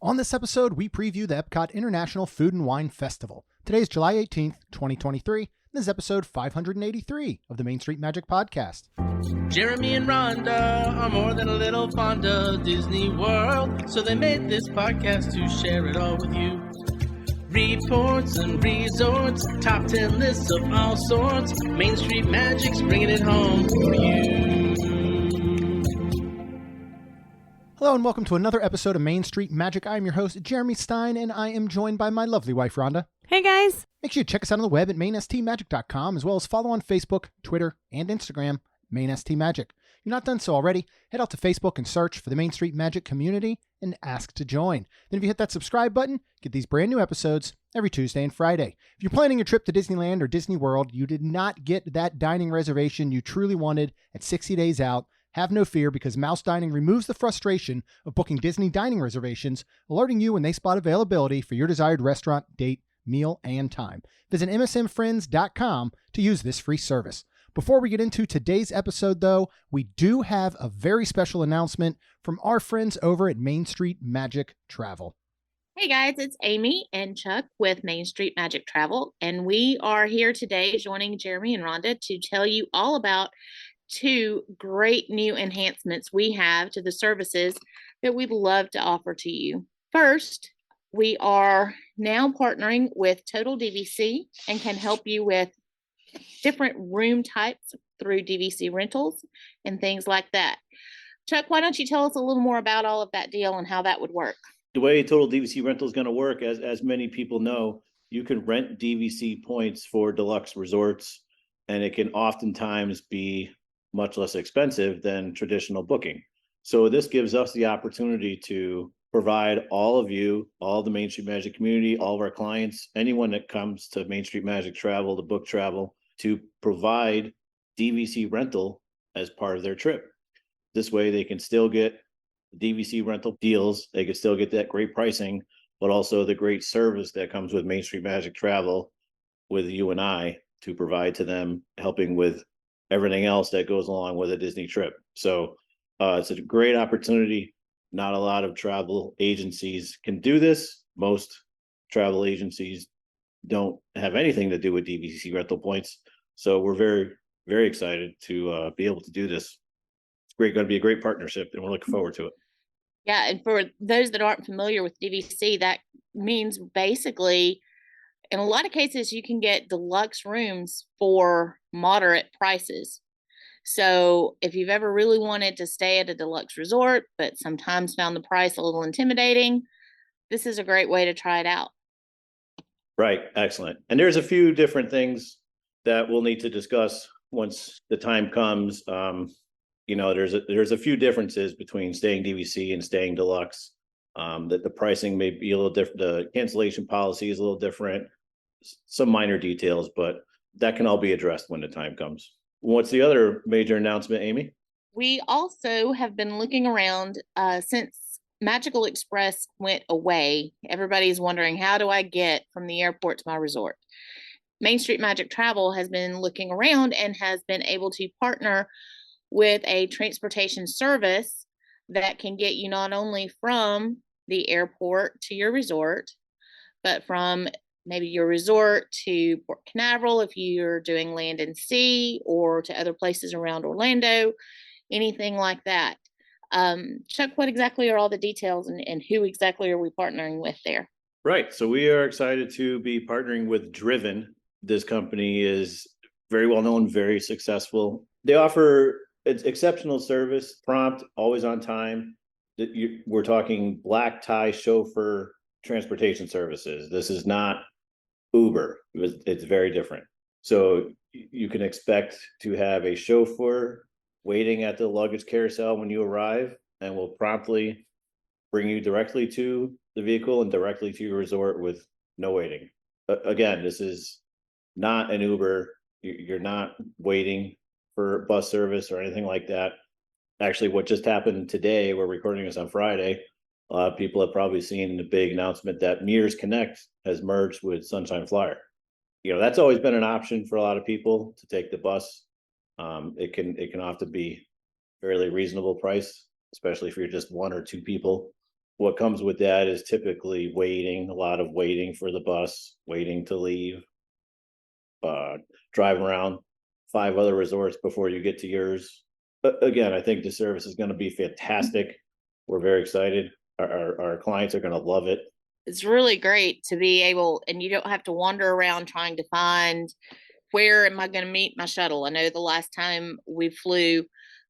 On this episode, we preview the Epcot International Food and Wine Festival. Today is July 18th, 2023. This is episode 583 of the Main Street Magic Podcast. Jeremy and Rhonda are more than a little fond of Disney World, so they made this podcast to share it all with you. Reports and resorts, top 10 lists of all sorts, Main Street Magic's bringing it home for you. Hello and welcome to another episode of Main Street Magic. I'm your host, Jeremy Stein, and I am joined by my lovely wife, Rhonda. Hey guys. Make sure you check us out on the web at mainstmagic.com, as well as follow on Facebook, Twitter, and Instagram, MainStMagic. If you're not done so already, head out to Facebook and search for the Main Street Magic community and ask to join. Then if you hit that subscribe button, get these brand new episodes every Tuesday and Friday. If you're planning your trip to Disneyland or Disney World, you did not get that dining reservation you truly wanted at 60 days out, have no fear, because Mouse Dining removes the frustration of booking Disney dining reservations, alerting you when they spot availability for your desired restaurant, date, meal, and time. Visit msmfriends.com to use this free service. Before we get into today's episode, though, we do have a very special announcement from our friends over at Main Street Magic Travel. Hey guys, it's Amy and Chuck with Main Street Magic Travel, and we are here today joining Jeremy and Rhonda to tell you all about two great new enhancements we have to the services that we'd love to offer to you. First, we are now partnering with Total DVC and can help you with different room types through DVC rentals and things like that. Chuck, why don't you tell us a little more about all of that deal and how that would work? The way Total DVC rental is going to work, as many people know, you can rent DVC points for deluxe resorts, and it can oftentimes be much less expensive than traditional booking. So this gives us the opportunity to provide all of you, all the Main Street Magic community, all of our clients, anyone that comes to Main Street Magic Travel, to book travel, to provide DVC rental as part of their trip. This way they can still get DVC rental deals, they can still get that great pricing, but also the great service that comes with Main Street Magic Travel with you and I to provide to them, helping with everything else that goes along with a Disney trip. So it's a great opportunity. Not a lot of travel agencies can do this. Most travel agencies don't have anything to do with DVC rental points. So we're very, very excited to be able to do this. It's going to be a great partnership, and we're looking forward to it. Yeah, and for those that aren't familiar with DVC, that means basically, in a lot of cases, you can get deluxe rooms for moderate prices. So if you've ever really wanted to stay at a deluxe resort, but sometimes found the price a little intimidating, this is a great way to try it out. Right. Excellent. And there's a few different things that we'll need to discuss once the time comes. There's a few differences between staying DVC and staying deluxe. That the pricing may be a little different. The cancellation policy is a little different, some minor details, but that can all be addressed when the time comes. What's the other major announcement, Amy? We also have been looking around since Magical Express went away. Everybody's wondering, how do I get from the airport to my resort? Main Street Magic Travel has been looking around and has been able to partner with a transportation service that can get you not only from the airport to your resort, but from maybe your resort to Port Canaveral if you're doing land and sea, or to other places around Orlando, anything like that. Chuck, what exactly are all the details, and who exactly are we partnering with there? Right. So we are excited to be partnering with Driven. This company is very well known, very successful. They offer exceptional service, prompt, always on time. We're talking black tie chauffeur transportation services. This is not Uber. It's very different. So you can expect to have a chauffeur waiting at the luggage carousel when you arrive, and will promptly bring you directly to the vehicle and directly to your resort with no waiting. Again, this is not an Uber. You're not waiting for bus service or anything like that. Actually, what just happened today, we're recording this on Friday, a lot of people have probably seen the big announcement that Mears Connect has merged with Sunshine Flyer. That's always been an option for a lot of people to take the bus. It can often be fairly reasonable price, especially if you're just one or two people what comes with that is typically waiting, a lot of waiting for the bus, waiting to leave, drive around 5 other resorts before you get to yours. But again, I think the service is going to be fantastic. We're very excited. Our clients are going to love it. It's really great to be able, and you don't have to wander around trying to find where am I going to meet my shuttle. I know the last time we flew,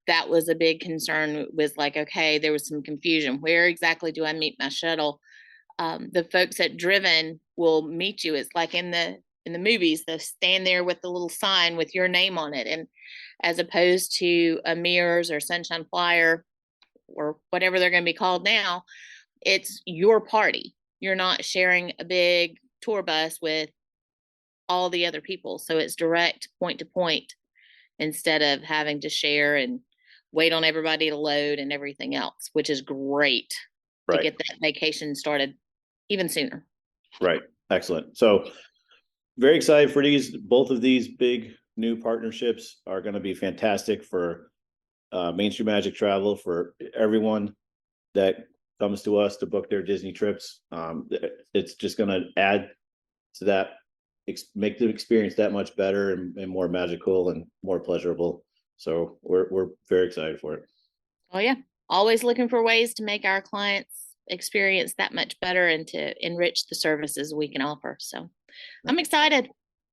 that was a big concern. It was like, okay, there was some confusion. Where exactly do I meet my shuttle? The folks at Driven will meet you. It's like in the movies, they stand there with the little sign with your name on it. And as opposed to a Mirrors or Sunshine Flyer or whatever they're going to be called now, it's your party. You're not sharing a big tour bus with all the other people. So it's direct point to point instead of having to share and wait on everybody to load and everything else, which is great to get that vacation started even sooner. Right. Excellent. So very excited for both of these big new partnerships are going to be fantastic for Main Street Magic Travel, for everyone that comes to us to book their Disney trips. It's just going to add to that, make the experience that much better and more magical and more pleasurable. So we're very excited for it. Oh yeah. Always looking for ways to make our clients experience that much better and to enrich the services we can offer. So I'm excited.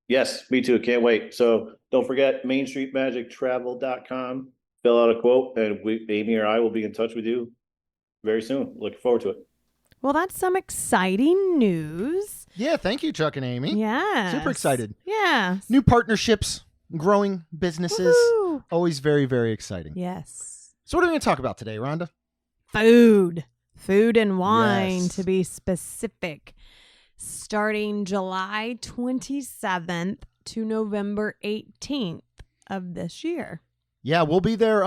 Yes, me too. Can't wait. So don't forget mainstreetmagictravel.com. Fill out a quote and Amy or I will be in touch with you very soon. Looking forward to it. Well, that's some exciting news. Yeah, thank you, Chuck and Amy. Yeah. Super excited. Yeah. New partnerships, growing businesses. Woo-hoo. Always very, very exciting. Yes. So what are we going to talk about today, Rhonda? Food and wine, Yes. to be specific. Starting July 27th to November 18th of this year. Yeah, we'll be there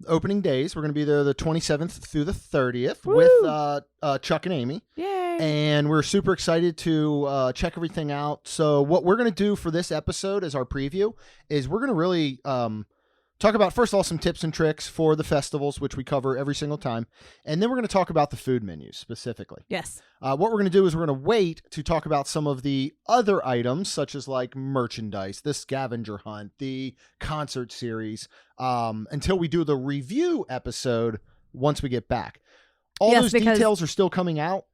opening days. We're going to be there the 27th through the 30th Woo. with Chuck and Amy. Yay. And we're super excited to check everything out. So what we're going to do for this episode as our preview is we're going to really talk about, first of all, some tips and tricks for the festivals, which we cover every single time. And then we're going to talk about the food menus specifically. Yes. What we're going to do is we're going to wait to talk about some of the other items, such as like merchandise, the scavenger hunt, the concert series, until we do the review episode once we get back. All those details are still coming out.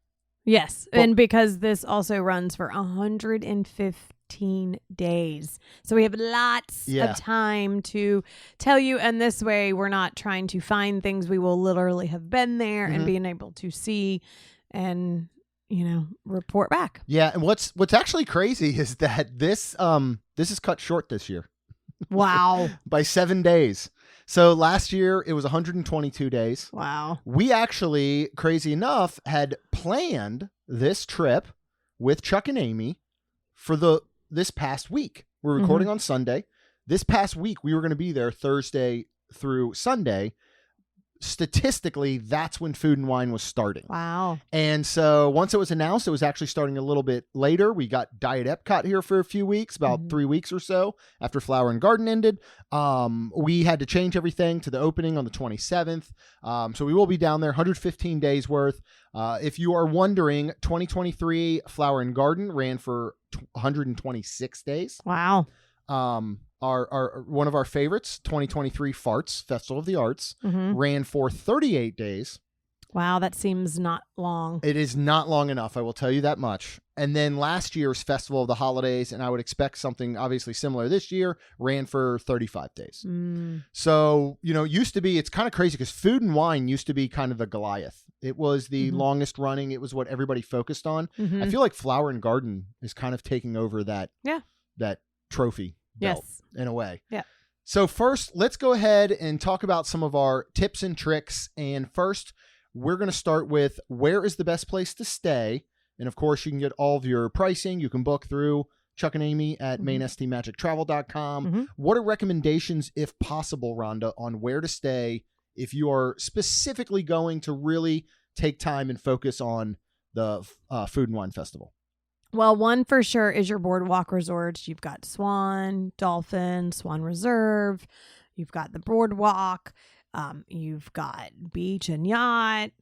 Yes. And because this also runs for 115 days. So we have lots of time to tell you. And this way, we're not trying to find things. We will literally have been there and being able to see and, report back. Yeah. And what's actually crazy is that this is cut short this year. Wow. By 7 days. So last year it was 122 days. Wow. We actually, crazy enough, had planned this trip with Chuck and Amy for this past week. We're recording on Sunday. This past week we were going to be there Thursday through Sunday. Statistically, that's when Food and Wine was starting. Wow. And so once it was announced, it was actually starting a little bit later. We got Diet Epcot here for a few weeks, about 3 weeks or so after Flower and Garden ended. We had to change everything to the opening on the 27th. So we will be down there 115 days worth. If you are wondering, 2023 Flower and Garden ran for 126 days. Wow. Our one of our favorites, 2023 Farts, Festival of the Arts, ran for 38 days. Wow, that seems not long. It is not long enough, I will tell you that much. And then last year's Festival of the Holidays, and I would expect something obviously similar this year, ran for 35 days. So, used to be, it's kind of crazy because Food and Wine used to be kind of the Goliath. It was the longest running. It was what everybody focused on. I feel like Flower and Garden is kind of taking over that trophy belt in a way. Yeah. So first, let's go ahead and talk about some of our tips and tricks. And first, we're going to start with where is the best place to stay. And of course, you can get all of your pricing. You can book through Chuck and Amy at mainstmagictravel.com. What are recommendations, if possible, Rhonda, on where to stay if you are specifically going to really take time and focus on the Food and Wine Festival? Well, one for sure is your boardwalk resorts. You've got Swan, Dolphin, Swan Reserve. You've got the boardwalk. You've got beach and yacht.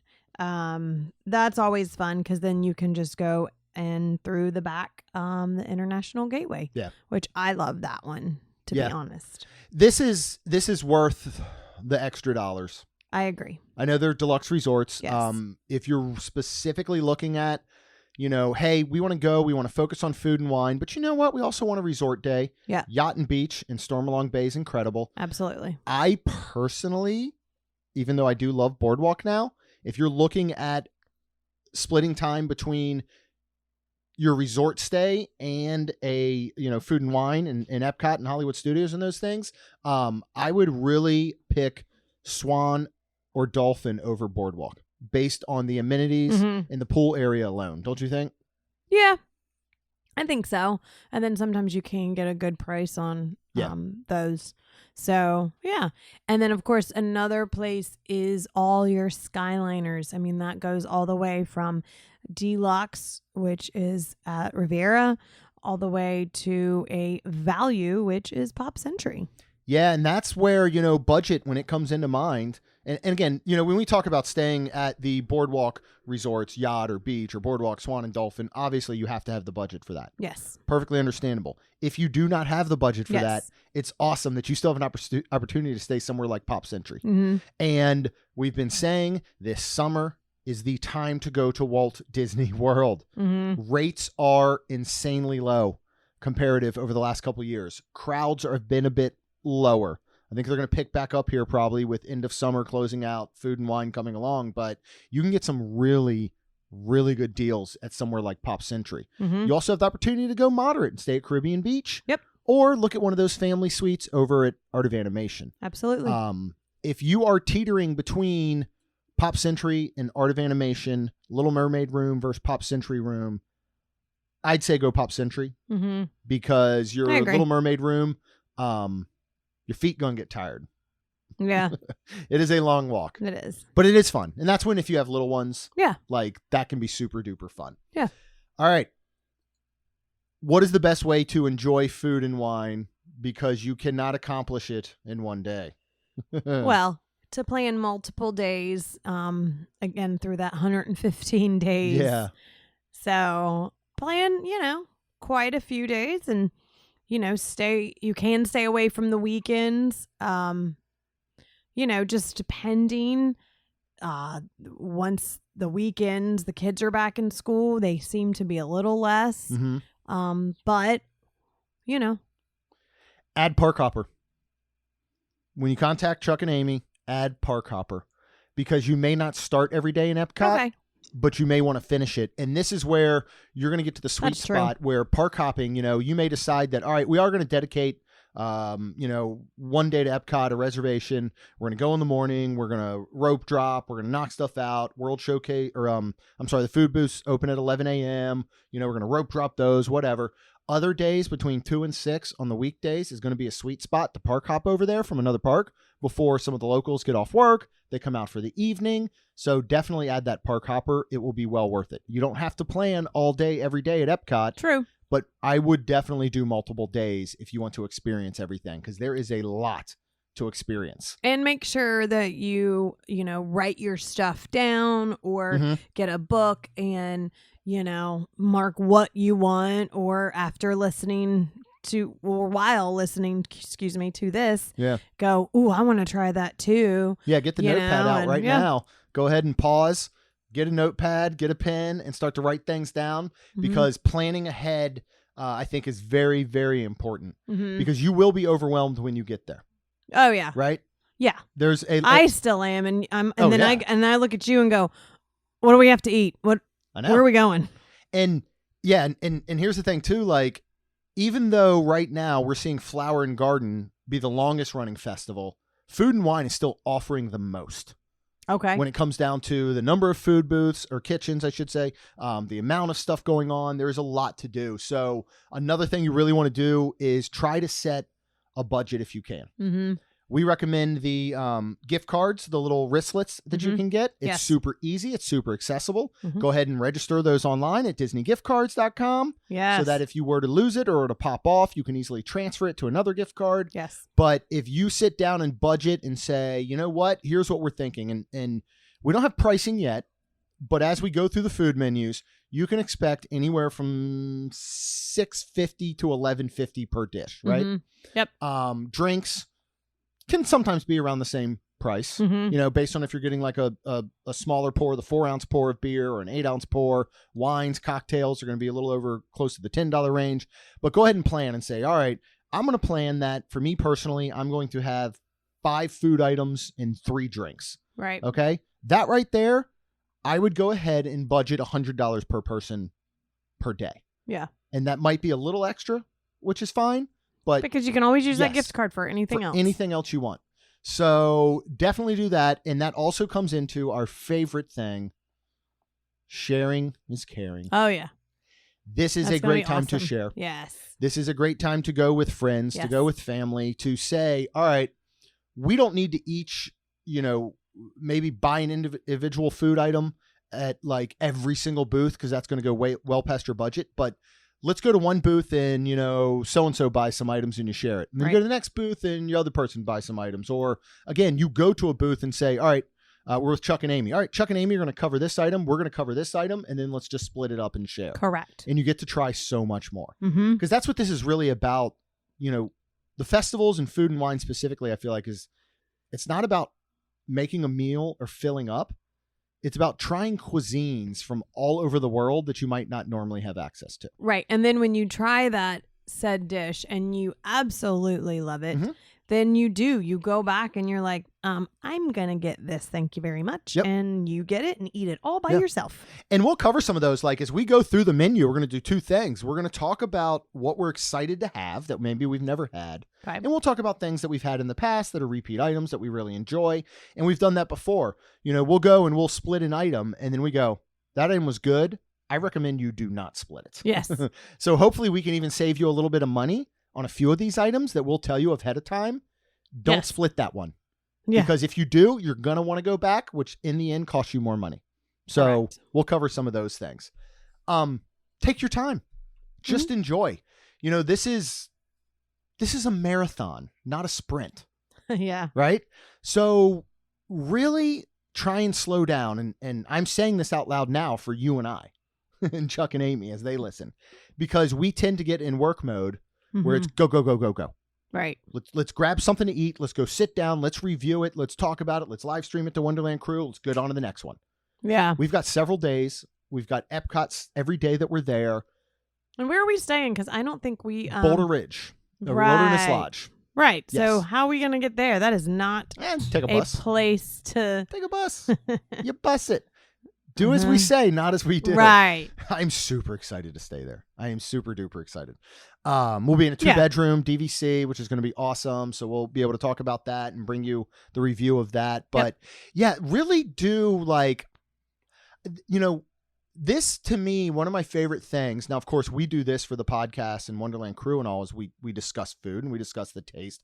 That's always fun because then you can just go and through the back, the International Gateway. Yeah. Which I love that one, to be honest. This is worth the extra dollars. I agree. I know they're deluxe resorts. Yes. If you're specifically looking at, hey, we want to focus on food and wine, but you know what? We also want a resort day. Yeah. Yacht and Beach in Stormalong Bay is incredible. Absolutely. I personally, even though I do love Boardwalk now, if you're looking at splitting time between your resort stay and a food and wine in Epcot and Hollywood Studios and those things, I would really pick Swan or Dolphin over Boardwalk based on the amenities in the pool area alone. Don't you think? Yeah, I think so. And then sometimes you can get a good price on those. So, yeah. And then, of course, another place is all your Skyliners. I mean, that goes all the way from Deluxe, which is at Riviera, all the way to a Value, which is Pop Century. Yeah, and that's where, budget, when it comes into mind. And again, when we talk about staying at the Boardwalk resorts, Yacht or Beach or Boardwalk, Swan and Dolphin, obviously you have to have the budget for that. Yes. Perfectly understandable. If you do not have the budget for that, it's awesome that you still have an opportunity to stay somewhere like Pop Century. Mm-hmm. And we've been saying this summer is the time to go to Walt Disney World. Mm-hmm. Rates are insanely low comparative over the last couple of years. Crowds have been a bit lower. I think they're going to pick back up here probably with end of summer closing out, food and wine coming along, but you can get some really, really good deals at somewhere like Pop Century. Mm-hmm. You also have the opportunity to go moderate and stay at Caribbean Beach. Yep. Or look at one of those family suites over at Art of Animation. Absolutely. If you are teetering between Pop Century and Art of Animation, Little Mermaid room versus Pop Century room, I'd say go Pop Century because your Little Mermaid room, your feet gonna get tired. Yeah. It is a long walk. It is. But it is fun. And that's when, if you have little ones, yeah, like that can be super duper fun. Yeah. All right. What is the best way to enjoy food and wine? Because you cannot accomplish it in one day. Well, to plan multiple days, again, through that 115 days. Yeah. So plan, quite a few days and, you can stay away from the weekends. Just depending, once the weekends, the kids are back in school, they seem to be a little less. Mm-hmm. But, add Park Hopper. When you contact Chuck and Amy, add Park Hopper because you may not start every day in Epcot, but you may want to finish it. And this is where you're going to get to the sweet spot where park hopping, you may decide that, all right, we are going to dedicate, one day to Epcot, a reservation. We're going to go in the morning. We're going to rope drop. We're going to knock stuff out. World Showcase, the food booths open at 11 a.m. We're going to rope drop those, whatever. Other days between 2 and 6 on the weekdays is going to be a sweet spot to park hop over there from another park before some of the locals get off work. They come out for the evening. So definitely add that park hopper. It will be well worth it. You don't have to plan all day, every day at Epcot. True. But I would definitely do multiple days if you want to experience everything because there is a lot to experience. And make sure that you write your stuff down or get a book and, mark what you want or after listening to or while listening, to this, go, ooh, I want to try that too. Yeah, get the notepad out right now. Go ahead and pause, get a notepad, get a pen, and start to write things down because planning ahead, I think, is very, very important because you will be overwhelmed when you get there. Oh, yeah. Right? Yeah. I still am. And I look at you and go, what do we have to eat? Where are we going? And yeah. And here's the thing too, like, even though right now we're seeing Flower and Garden be the longest running festival, Food and Wine is still offering the most. Okay. When it comes down to the number of food booths or kitchens, I should say, the amount of stuff going on, there's a lot to do. So another thing you really want to do is try to set a budget if you can. Mm-hmm. We recommend the gift cards, the little wristlets that you can get. It's super easy. It's super accessible. Go ahead and register those online at DisneyGiftCards.com. Yes. So that if you were to lose it or to pop off, you can easily transfer it to another gift card. Yes. But if you sit down and budget and say, you know what, here's what we're thinking. And we don't have pricing yet, But as we go through the food menus, you can expect anywhere from $6.50 to $11.50 per dish, right? Yep. Drinks can sometimes be around the same price, based on if you're getting like a smaller pour, the 4-ounce pour of beer, or an 8-ounce pour. Wines, cocktails are going to be a little over close to the $10 range. But go ahead and plan and say, all right, I'm going to plan that for me personally, I'm going to have 5 food items and 3 drinks. Right. Okay. That right there, I would go ahead and budget $100 per person per day. Yeah. And that might be a little extra, which is fine. But because you can always use that gift card for anything else. Anything else you want. So definitely do that. And that also comes into our favorite thing. Sharing is caring. Oh, yeah. This is a great time to share. Yes. This is a great time to go with friends, to go with family, to say, all right, we don't need to each, maybe buy an individual food item at like every single booth, because that's going to go well past your budget. But let's go to one booth and, so-and-so buys some items and you share it. And then you go to the next booth and your other person buys some items. Or again, you go to a booth and say, all right, we're with Chuck and Amy. All right, Chuck and Amy are going to cover this item. We're going to cover this item. And then let's just split it up and share. Correct. And you get to try so much more. Because that's what this is really about. The festivals and food and wine specifically, I feel like it's not about making a meal or filling up. It's about trying cuisines from all over the world that you might not normally have access to. Right. And then when you try that said dish and you absolutely love it, then you go back and you're like, I'm going to get this. Thank you very much. Yep. And you get it and eat it all by yourself. And we'll cover some of those. Like as we go through the menu, we're going to do 2 things. We're going to talk about what we're excited to have that maybe we've never had. Okay. And we'll talk about things that we've had in the past that are repeat items that we really enjoy. And we've done that before. We'll go and we'll split an item and then we go, that item was good. I recommend you do not split it. Yes. So hopefully we can even save you a little bit of money on a few of these items that we'll tell you ahead of time. Don't split that one. Yeah. Because if you do, you're going to want to go back, which in the end costs you more money. So we'll cover some of those things. Take your time. Just enjoy. This is a marathon, not a sprint. Yeah. Right? So really try and slow down. And I'm saying this out loud now for you and I and Chuck and Amy as they listen, because we tend to get in work mode where it's go, go, go, go, go. Right. Let's grab something to eat. Let's go sit down. Let's review it. Let's talk about it. Let's live stream it to Wonderland Crew. Let's get on to the next one. Yeah. We've got several days. We've got Epcot's every day that we're there. And where are we staying? Because I don't think we... Boulder Ridge. Wilderness Lodge. Right. Yes. So how are we going to get there? That is not take a bus. Place to... Take a bus. You bus it. Do as we say, not as we do. Right. I'm super excited to stay there. I am super duper excited. We'll be in a 2-bedroom DVC, which is going to be awesome. So we'll be able to talk about that and bring you the review of that. But really do this to me, one of my favorite things. Now, of course, we do this for the podcast and Wonderland Crew and all is we discuss food and we discuss the taste.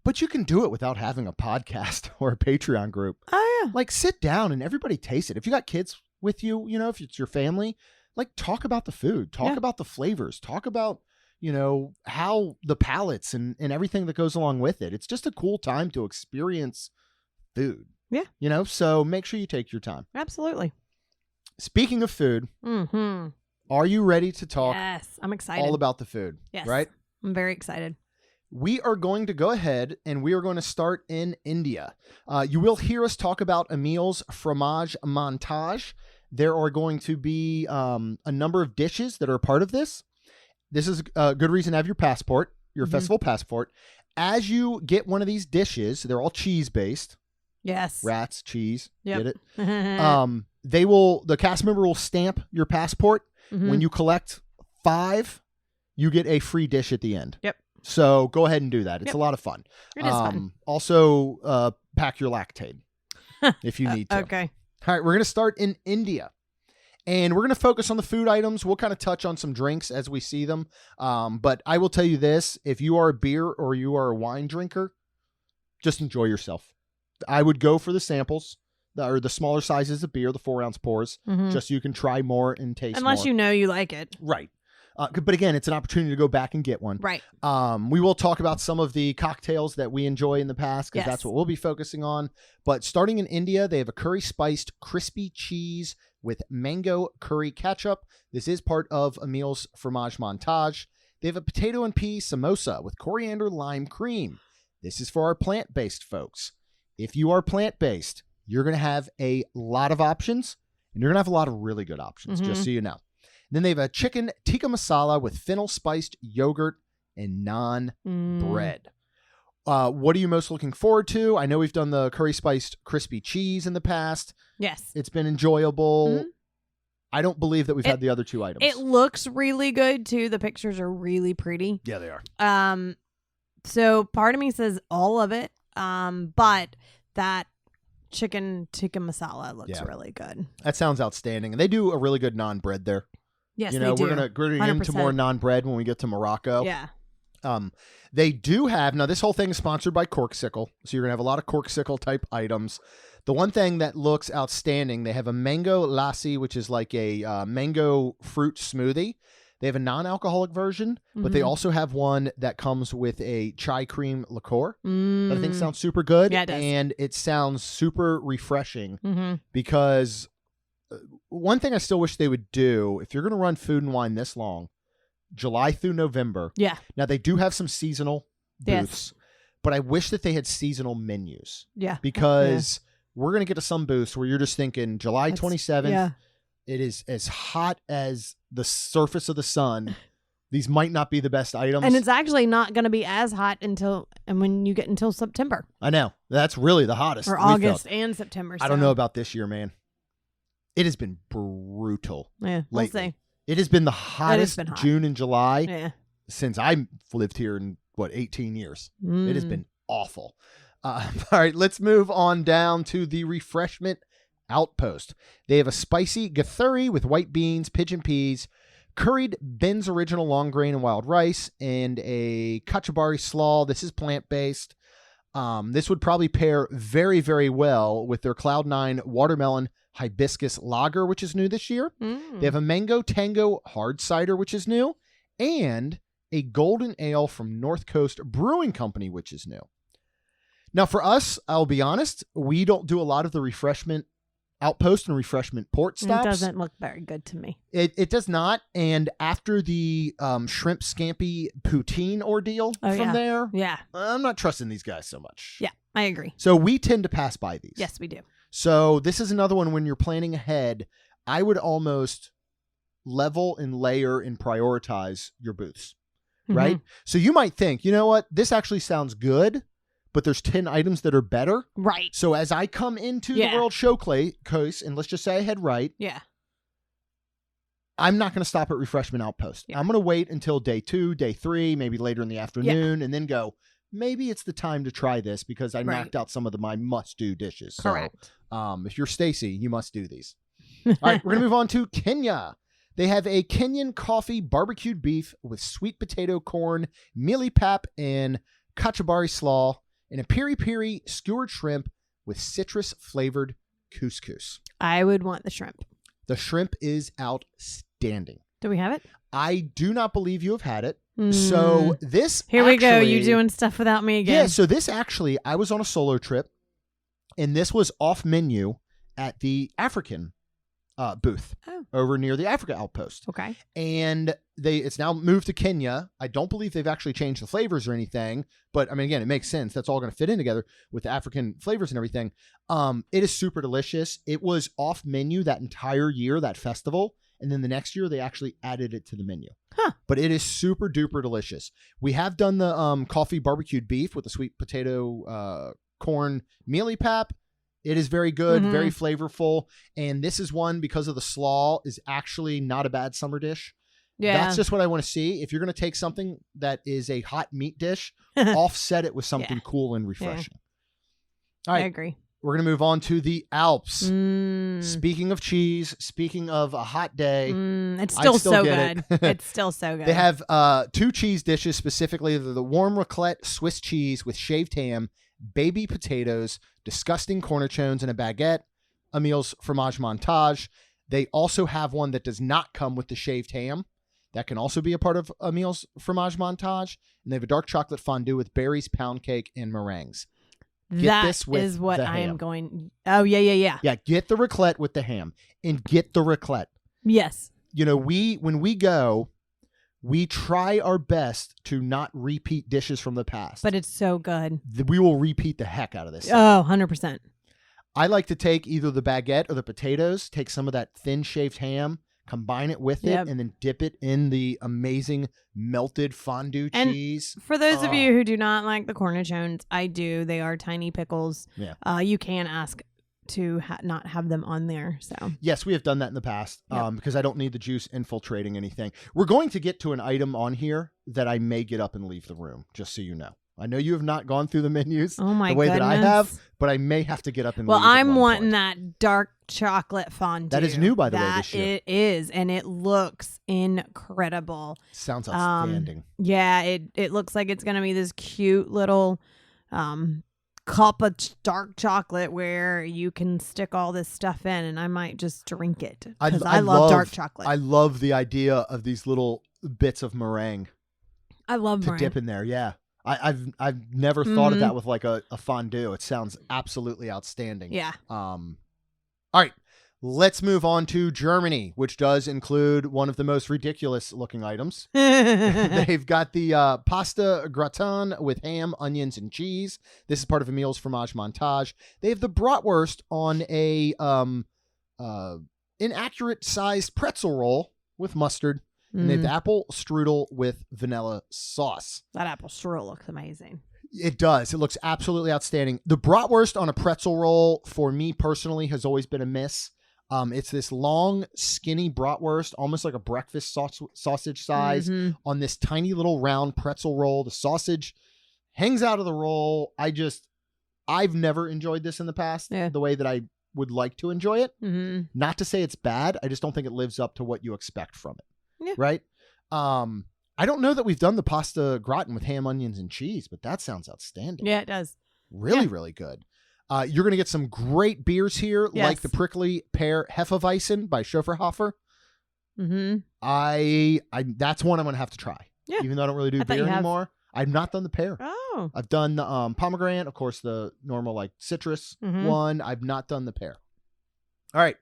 But you can do it without having a podcast or a Patreon group. Oh, yeah. Like sit down and everybody taste it. If you got kids with you, if it's your family, like talk about the food, talk about the flavors, talk about, how the palates and everything that goes along with it. It's just a cool time to experience food. Yeah. So make sure you take your time. Absolutely. Speaking of food, are you ready to talk? Yes, I'm excited. All about the food. Yes. Right? I'm very excited. We are going to go ahead and we are going to start in India. You will hear us talk about Emil's fromage montage. There are going to be a number of dishes that are a part of this. This is a good reason to have your passport, your festival passport. As you get one of these dishes, they're all cheese-based. Yes. Rats, cheese. Yep. Get it? The cast member will stamp your passport. When you collect 5, you get a free dish at the end. Yep. So go ahead and do that. It's a lot of fun. It is fun. Also, pack your Lactaid if you need to. Okay. All right, we're going to start in India. And we're going to focus on the food items. We'll kind of touch on some drinks as we see them. But I will tell you this. If you are a beer or you are a wine drinker, just enjoy yourself. I would go for the samples. Or the smaller sizes of beer, the 4-ounce pours, just so you can try more and taste more. Unless you know you like it. Right. But again, it's an opportunity to go back and get one. Right. We will talk about some of the cocktails that we enjoy in the past because Yes. that's what we'll be focusing on. But starting in India, they have a curry spiced crispy cheese with mango curry ketchup. This is part of Emil's fromage montage. They have a potato and pea samosa with coriander lime cream. This is for our plant-based folks. If you are plant-based, you're going to have a lot of options, and you're going to have a lot of really good options, just so you know. Then they have a chicken tikka masala with fennel spiced yogurt and naan bread. What are you most looking forward to? I know we've done the curry spiced crispy cheese in the past. Yes. It's been enjoyable. I don't believe that we've had the other two items. It looks really good too. The pictures are really pretty. Yeah, they are. So part of me says all of it. But that chicken tikka masala looks really good. That sounds outstanding. And they do a really good naan bread there. Yes, you know, they do. we're gonna get into 100%. more naan bread when we get to Morocco. Yeah. They do have, now this whole thing is sponsored by Corksicle, so you're gonna have a lot of Corksicle type items. The one thing that looks outstanding, they have a mango lassi, which is like a mango fruit smoothie. They have a non-alcoholic version, but they also have one that comes with a chai cream liqueur that I think sounds super good. Yeah, it does. And it sounds super refreshing because one thing I still wish they would do, if you're going to run Food and Wine this long, July through November. Yeah. Now, they do have some seasonal booths, but I wish that they had seasonal menus. Yeah. Because we're going to get to some booths where you're just thinking July 27th. Yeah. It is as hot as the surface of the sun. These might not be the best items. And it's actually not going to be as hot when you get until September. I know. That's really the hottest. Or we August felt. and September. I don't know about this year, man. It has been brutal. Yeah, we'll lately. see. It has been the hottest been hot. June and July since I've lived here in, 18 years. It has been awful. All right, let's move on down to the refreshment outpost. They have a spicy gathuri with white beans, pigeon peas, curried Ben's original long grain and wild rice, and a kachibari slaw. This is plant-based. This would probably pair very, very well with their Cloud9 watermelon hibiscus lager, which is new this year. They have a mango tango hard cider, which is new, and a golden ale from North Coast Brewing Company, which is new. Now, for us, I'll be honest, we don't do a lot of the refreshment outpost and refreshment port stops. It doesn't look very good to me. It does not. And after the shrimp scampi poutine ordeal there, I'm not trusting these guys so much. Yeah, I agree. So we tend to pass by these. Yes, we do. So this is another one when you're planning ahead, I would almost level and layer and prioritize your booths, right? So you might think, you know what, this actually sounds good, but there's 10 items that are better. Right. So as I come into the World Showcase, and let's just say I had right. Yeah. I'm not going to stop at Refreshment Outpost. I'm going to wait until day 2, day 3, maybe later in the afternoon, and then go, maybe it's the time to try this because I knocked out some of my must-do dishes. Correct. So if you're Stacy, you must do these. All right, we're going to move on to Kenya. They have a Kenyan coffee barbecued beef with sweet potato corn, mealy pap, and kachibari slaw, and a piri-piri skewered shrimp with citrus-flavored couscous. I would want the shrimp. The shrimp is outstanding. Do we have it? I do not believe you have had it. So this Here we go. You doing stuff without me again. Yeah, so this actually, I was on a solo trip, and this was off menu at the African booth over near the Africa Outpost. Okay. And it's now moved to Kenya. I don't believe they've actually changed the flavors or anything, but I mean, again, it makes sense. That's all going to fit in together with the African flavors and everything. It is super delicious. It was off menu that entire year, that festival. And then the next year, they actually added it to the menu. But it is super duper delicious. We have done the coffee barbecued beef with the sweet potato corn mealy pap. It is very good, very flavorful. And this is one, because of the slaw, is actually not a bad summer dish. Yeah. That's just what I want to see. If you're going to take something that is a hot meat dish, offset it with something cool and refreshing. All right. I agree. We're going to move on to the Alps. Speaking of cheese, speaking of a hot day. It's still so good. It's still so good. They have 2 cheese dishes specifically. The warm raclette Swiss cheese with shaved ham, baby potatoes, disgusting cornichons, and a baguette. Emil's fromage montage. They also have one that does not come with the shaved ham. That can also be a part of a meals fromage montage. And they have a dark chocolate fondue with berries, pound cake, and meringues. That is what I am going. Oh, yeah. Yeah, get the raclette with the ham and get the raclette. Yes. You know, when we go, we try our best to not repeat dishes from the past. But it's so good. We will repeat the heck out of this. Oh, 100%. I like to take either the baguette or the potatoes, take some of that thin shaved ham, combine it with it, and then dip it in the amazing melted fondue cheese. For those of you who do not like the cornichons, I do. They are tiny pickles. Yeah. You can ask to not have them on there. So yes, we have done that in the past because I don't need the juice infiltrating anything. We're going to get to an item on here that I may get up and leave the room, just so you know. I know you have not gone through the menus the way that I have, but I may have to get up and leave. Well, I'm wanting that dark chocolate fondue. That is new, by the way, this year. It is, and it looks incredible. Sounds outstanding. Yeah, it looks like it's going to be this cute little cup of dark chocolate where you can stick all this stuff in, and I might just drink it because I love dark chocolate. I love the idea of these little bits of meringue. I love meringue. To dip in there, yeah. I've never thought of that with like a fondue. It sounds absolutely outstanding. Yeah. All right. Let's move on to Germany, which does include one of the most ridiculous looking items. They've got the pasta gratin with ham, onions, and cheese. This is part of Emil's fromage montage. They have the bratwurst on a inaccurate sized pretzel roll with mustard. And they have the apple strudel with vanilla sauce. That apple strudel looks amazing. It does. It looks absolutely outstanding. The bratwurst on a pretzel roll, for me personally, has always been a miss. It's this long, skinny bratwurst, almost like a breakfast sausage size, on this tiny little round pretzel roll. The sausage hangs out of the roll. I've never enjoyed this in the past the way that I would like to enjoy it. Not to say it's bad. I just don't think it lives up to what you expect from it. Yeah. Right? I don't know that we've done the pasta gratin with ham, onions, and cheese, but that sounds outstanding. Yeah, it does. Really, really good. You're going to get some great beers here, like the Prickly Pear Hefeweizen by Schofferhofer. That's one I'm going to have to try. Yeah. Even though I don't really do beer anymore. I've not done the pear. Oh. I've done the pomegranate, of course, the normal like citrus one. I've not done the pear. All right.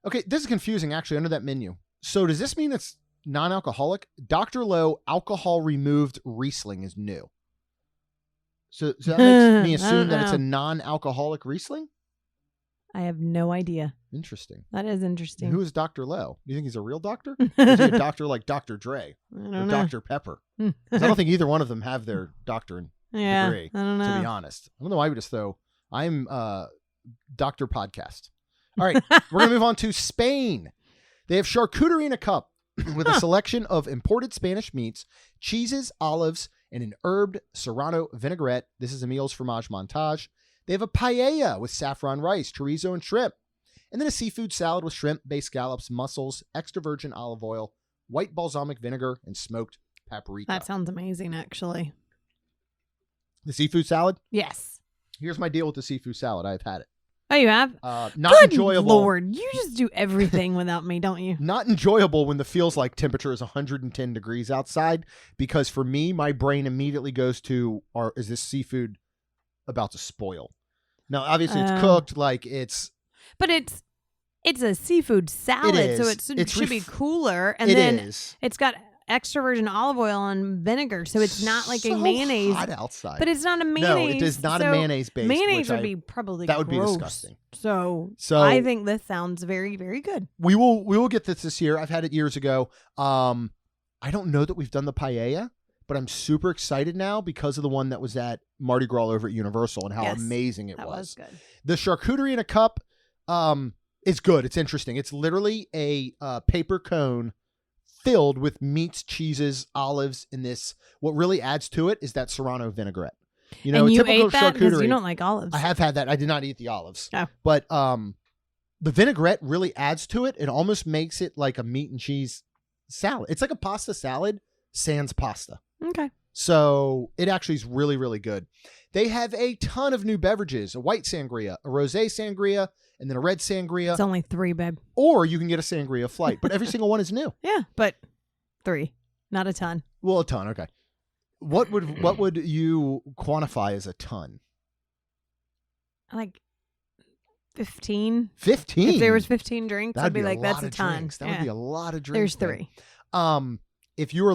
Okay, this is confusing actually under that menu. So does this mean it's non-alcoholic? Dr. Lowe alcohol removed Riesling is new. So that makes me assume that it's a non-alcoholic Riesling? I have no idea. Interesting. That is interesting. Who is Dr. Lowe? Do you think he's a real doctor? Or is he a doctor like Dr. Dre or Dr. Pepper? I don't think either one of them have their doctorate degree, I don't know. to be honest. I don't know why we just throw. I'm Dr. Podcast. All right, we're going to move on to Spain. They have charcuterie in a cup with a selection of imported Spanish meats, cheeses, olives, and an herbed Serrano vinaigrette. This is Emil's fromage montage. They have a paella with saffron rice, chorizo, and shrimp. And then a seafood salad with shrimp, bay scallops, mussels, extra virgin olive oil, white balsamic vinegar, and smoked paprika. That sounds amazing, actually. The seafood salad? Yes. Here's my deal with the seafood salad. I've had it. Oh, you have? Not Good enjoyable. Lord, you just do everything without me, don't you? Not enjoyable when the feels like temperature is 110 degrees outside, because for me, my brain immediately goes to, is this seafood about to spoil? Now, obviously, it's cooked like it's... But it's a seafood salad, so it should be cooler. And it's got extra virgin olive oil and vinegar, so it's not like a mayonnaise. Hot outside. But it's not a mayonnaise. No, it is not a mayonnaise base. Mayonnaise would be probably that would gross. be disgusting. So I think this sounds very, very good. We will get this year. I've had it years ago. I don't know that we've done the paella, but I'm super excited now because of the one that was at Mardi Gras over at Universal and how amazing it was. That was good. The charcuterie in a cup is good. It's interesting. It's literally a paper cone filled with meats, cheeses, olives, and this. What really adds to it is that Serrano vinaigrette. You know, and you typical ate that because charcuterie. you don't like olives. I have had that. I did not eat the olives. Oh. But the vinaigrette really adds to it. It almost makes it like a meat and cheese salad. It's like a pasta salad sans pasta. Okay. So it actually is really, really good. They have a ton of new beverages, a white sangria, a rosé sangria, and then a red sangria. It's only 3, babe. Or you can get a sangria flight, but every single one is new. Yeah, but 3, not a ton. Well, a ton. Okay. What would you quantify as a ton? Like 15. 15? If there was 15 drinks, I'd be like, that's a ton. Drinks. That would be a lot of drinks. There's 3. If you're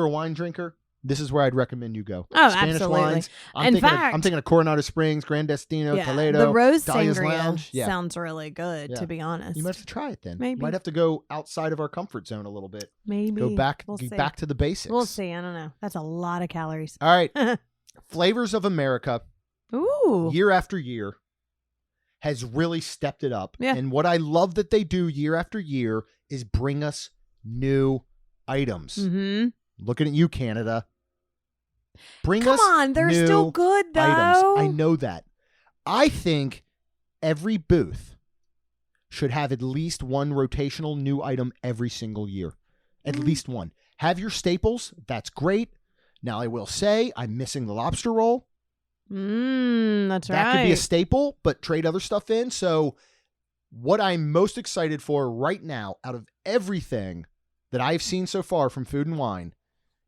a wine drinker, this is where I'd recommend you go. Oh, Spanish absolutely. wines. In fact, I'm thinking of Coronado Springs, Gran Destino, yeah, Toledo, the rose Dahlia's sangria Lounge. Yeah. sounds really good, to be honest. You might have to try it then. Maybe. You might have to go outside of our comfort zone a little bit. Maybe. Go back, We'll see. back to the basics. We'll see. I don't know. That's a lot of calories. All right. Flavors of America, Ooh. year after year, has really stepped it up. Yeah. And what I love that they do year after year is bring us new items. Mm-hmm. Looking at you, Canada. Bring Come us on, they're new still good though. items. I know that. I think every booth should have at least one rotational new item every single year. At least one. Have your staples. That's great. Now, I will say I'm missing the lobster roll. That's right. That could be a staple, but trade other stuff in. So what I'm most excited for right now out of everything that I've seen so far from Food and Wine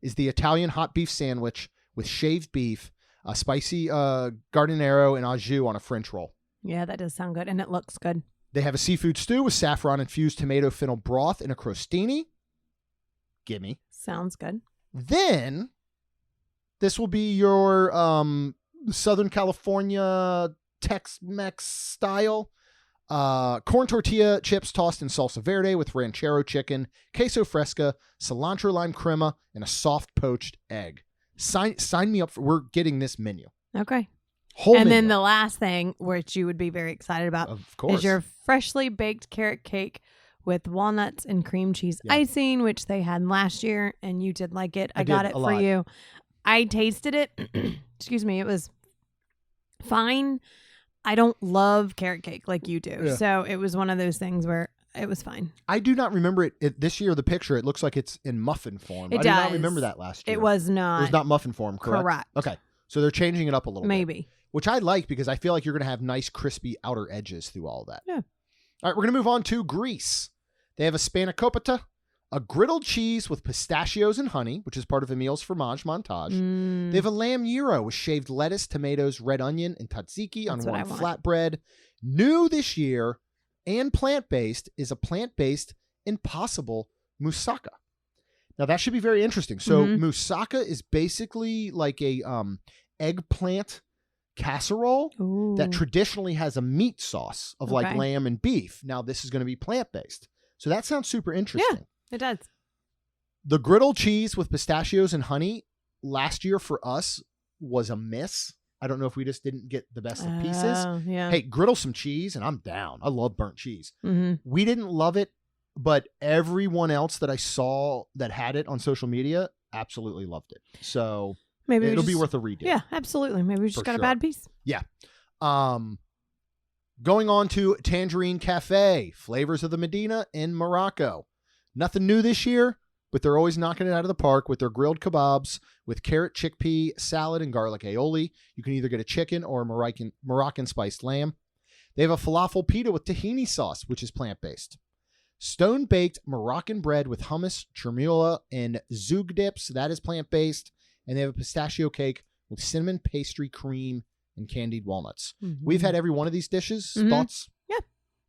is the Italian hot beef sandwich with shaved beef, a spicy giardiniera and au jus on a French roll. Yeah, that does sound good, and it looks good. They have a seafood stew with saffron-infused tomato fennel broth in a crostini. Gimme. Sounds good. Then, this will be your Southern California Tex-Mex style. Corn tortilla chips tossed in salsa verde with ranchero chicken, queso fresca, cilantro lime crema, and a soft poached egg. Sign me up for. We're getting this menu. Okay. Whole and menu. then the last thing, which you would be very excited about, of course, is your freshly baked carrot cake with walnuts and cream cheese icing, which they had last year, and you did like it. I got it for you. I tasted it. Excuse me. It was fine. I don't love carrot cake like you do. Yeah. So it was one of those things where it was fine. I do not remember it this year. The picture, it looks like it's in muffin form. It I does. do not remember that last year. It was not. It was not muffin form, correct? Correct. Okay. So they're changing it up a little bit. Maybe. Which I like because I feel like you're going to have nice, crispy outer edges through all that. Yeah. All right, we're going to move on to Greece. They have a spanakopita, a griddled cheese with pistachios and honey, which is part of Emil's fromage montage. They have a lamb gyro with shaved lettuce, tomatoes, red onion, and tzatziki on warm flatbread. New this year and plant-based is a plant-based Impossible moussaka. Now, that should be very interesting. So moussaka is basically like a eggplant casserole that traditionally has a meat sauce of like lamb and beef. Now, this is going to be plant-based. So that sounds super interesting. Yeah, it does. The griddled cheese with pistachios and honey last year for us was a miss. I don't know if we just didn't get the best of pieces. Yeah. Hey, griddle some cheese and I'm down. I love burnt cheese. Mm-hmm. We didn't love it, but everyone else that I saw that had it on social media absolutely loved it. So maybe it'll be worth a redo. Yeah, absolutely. Maybe we just got a bad piece. Yeah. Going on to Tangerine Cafe, Flavors of the Medina in Morocco. Nothing new this year, but they're always knocking it out of the park with their grilled kebabs with carrot, chickpea, salad, and garlic aioli. You can either get a chicken or a Moroccan spiced lamb. They have a falafel pita with tahini sauce, which is plant-based. Stone-baked Moroccan bread with hummus, chermoula, and zoug dips. That is plant-based. And they have a pistachio cake with cinnamon pastry cream and candied walnuts. We've had every one of these dishes. Thoughts? Yeah,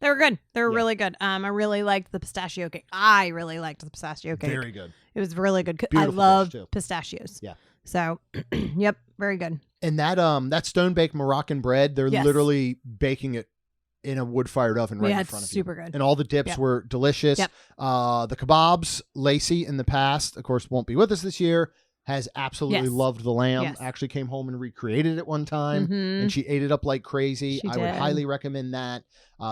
they were good. They were really good. I really liked the pistachio cake. I really liked the pistachio cake. Very good. It was really good. Beautiful I love dish, too. pistachios. Yeah. So, yep, very good. And that stone-baked Moroccan bread, they're literally baking it in a wood-fired oven right in front of you. Super good. And all the dips were delicious. Yep. The kebabs, Lacey in the past, of course, won't be with us this year, has absolutely loved the lamb. Yes. Actually came home and recreated it one time, and she ate it up like crazy. She I would did. highly recommend that.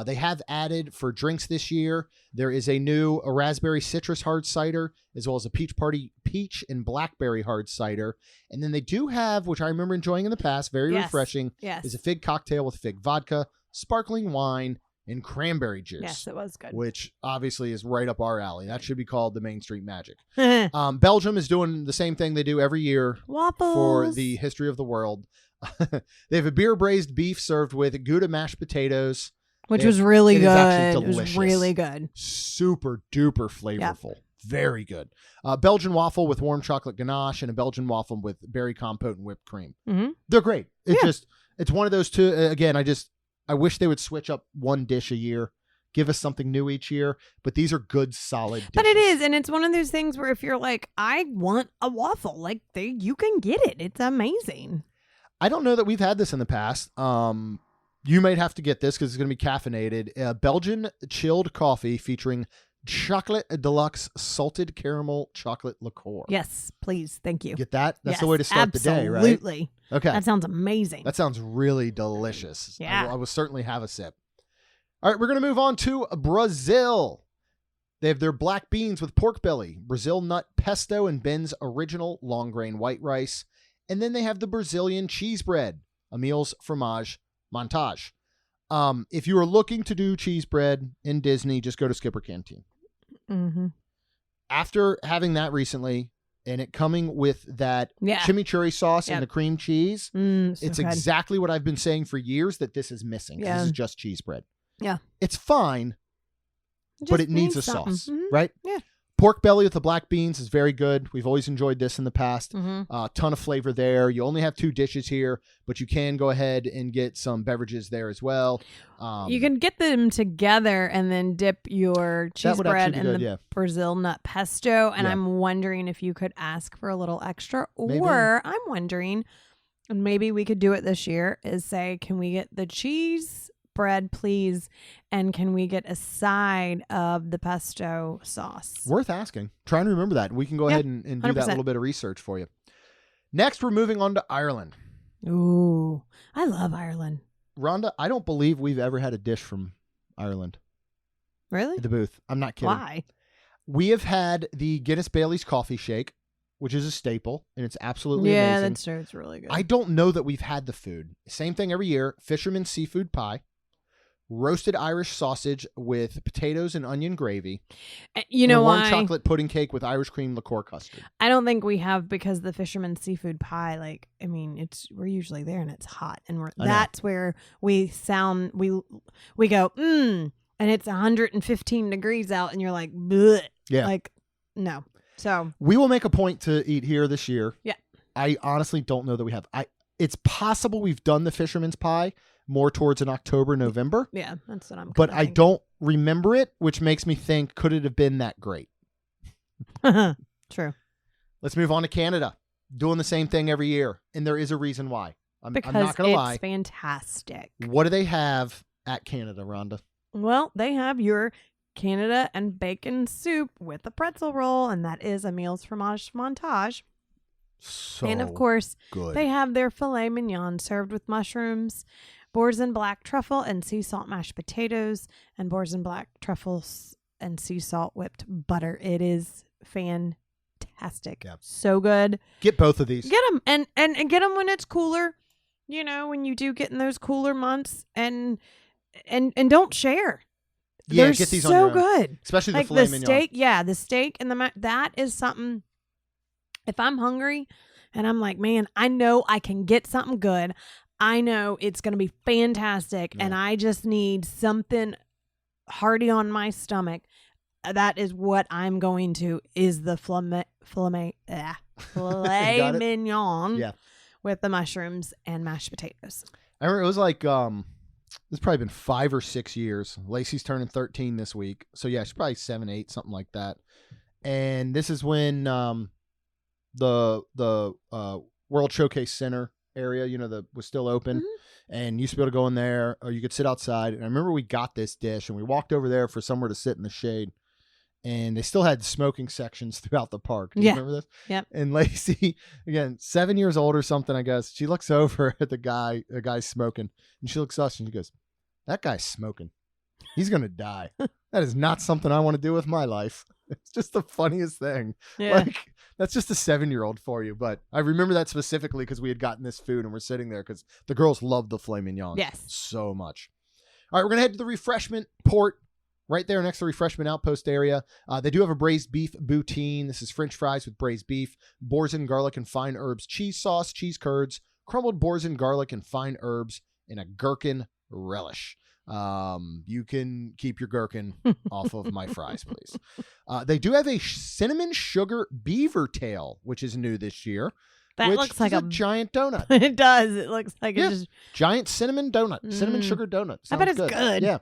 They have added for drinks this year, there is a raspberry citrus hard cider, as well as a peach and blackberry hard cider. And then they do have, which I remember enjoying in the past, very refreshing, is a fig cocktail with fig vodka, sparkling wine, and cranberry juice. Yes, it was good. Which obviously is right up our alley. That should be called the Main Street Magic. Belgium is doing the same thing they do every year Waffles for the history of the world. They have a beer braised beef served with Gouda mashed potatoes. Which was really good. Actually it was delicious. really good. Super duper flavorful. Very good. Belgian waffle with warm chocolate ganache and a Belgian waffle with berry compote and whipped cream. Mm-hmm. They're great. It's one of those two. Again, I wish they would switch up one dish a year. Give us something new each year. But these are good, solid dishes. But it is. And it's one of those things where if you're like, I want a waffle, like you can get it. It's amazing. I don't know that we've had this in the past. You might have to get this because it's going to be caffeinated. Belgian chilled coffee featuring chocolate deluxe salted caramel chocolate liqueur. Yes, please. Thank you. Get that? That's yes, the way to start the day, right? Absolutely. Okay. That sounds amazing. That sounds really delicious. Yeah. I will certainly have a sip. All right, we're going to move on to Brazil. They have their black beans with pork belly, Brazil nut pesto, and Ben's original long grain white rice. And then they have the Brazilian cheese bread, Emil's fromage montage. If you are looking to do cheese bread in Disney, just go to Skipper Canteen. Mm-hmm. After having that recently, and it coming with that chimichurri sauce and the cream cheese, it's good. exactly what I've been saying for years that this is missing. Yeah. This is just cheese bread. Yeah. It's fine, but it needs a something. sauce, Mm-hmm. right? Yeah. Pork belly with the black beans is very good. We've always enjoyed this in the past. Mm-hmm. Ton of flavor there. You only have 2 dishes here, but you can go ahead and get some beverages there as well. You can get them together and then dip your cheese bread in the Brazil nut pesto. And I'm wondering if you could ask for a little extra. Maybe. Or I'm wondering, and maybe we could do it this year, is say, can we get the cheese bread, please? And can we get a side of the pesto sauce? Worth asking. Try and remember that. We can go ahead and do 100%. that little bit of research for you. Next, we're moving on to Ireland. Ooh, I love Ireland. Rhonda, I don't believe we've ever had a dish from Ireland. Really? At the booth. I'm not kidding. Why? We have had the Guinness Bailey's coffee shake, which is a staple, and it's absolutely amazing. Yeah, that's true. It's really good. I don't know that we've had the food. Same thing every year. Fisherman's seafood pie. Roasted Irish sausage with potatoes and onion gravy. You know warm why? Chocolate pudding cake with Irish cream liqueur custard. I don't think we have, because the fisherman's seafood pie, like, I mean, we're usually there and it's hot, and that's where we go, and it's 115 degrees out and you're like, bleh. Yeah. Like, no. So we will make a point to eat here this year. Yeah. I honestly don't know that we have. It's possible we've done the fisherman's pie more towards an October, November. Yeah, that's what I'm But I don't remember it, which makes me think, could it have been that great? True. Let's move on to Canada. Doing the same thing every year. And there is a reason why. I'm not going to lie. It's fantastic. What do they have at Canada, Rhonda? Well, they have your Canada and bacon soup with a pretzel roll, and that is Emil's fromage montage. So and of course, good. They have their filet mignon served with mushrooms, boursin black truffle and sea salt mashed potatoes, and boursin black truffles and sea salt whipped butter. It is fantastic. Yep. So good. Get both of these. Get them and get them when it's cooler. You know, when you do get in those cooler months, and don't share. Yeah, They're get these so on your own. good. Especially like the filet the mignon. steak. Yeah, the steak and that is something. If I'm hungry and I'm like, man, I know I can get something good. I know it's going to be fantastic, and I just need something hearty on my stomach. That is what I'm going to, is the filet mignon with the mushrooms and mashed potatoes. I remember it was like, it's probably been 5 or 6 years. Lacey's turning 13 this week. So yeah, she's probably 7, 8, something like that. And this is when the World Showcase Center area, was still open, and you used to be able to go in there, or you could sit outside. And I remember we got this dish and we walked over there for somewhere to sit in the shade, and they still had smoking sections throughout the park. Do you remember this? Yep. And Lacey, again, 7 years old or something, I guess, she looks over at the guy smoking, and she looks at us and she goes, "That guy's smoking. He's going to die. That is not something I want to do with my life." It's just the funniest thing. Yeah. Like, that's just a 7-year-old for you. But I remember that specifically because we had gotten this food and we're sitting there because the girls love the filet mignon Yes. so much. All right, we're going to head to the refreshment port right there next to the refreshment outpost area. They do have a braised beef poutine. This is French fries with braised beef, boursin garlic and fine herbs, cheese sauce, cheese curds, crumbled boursin garlic and fine herbs, and a gherkin relish. You can keep your gherkin off of my fries, please. They do have a cinnamon sugar beaver tail, which is new this year. That looks like a giant donut. It does. It looks like it's just giant cinnamon donut, cinnamon sugar donut. I bet it's good. Yeah.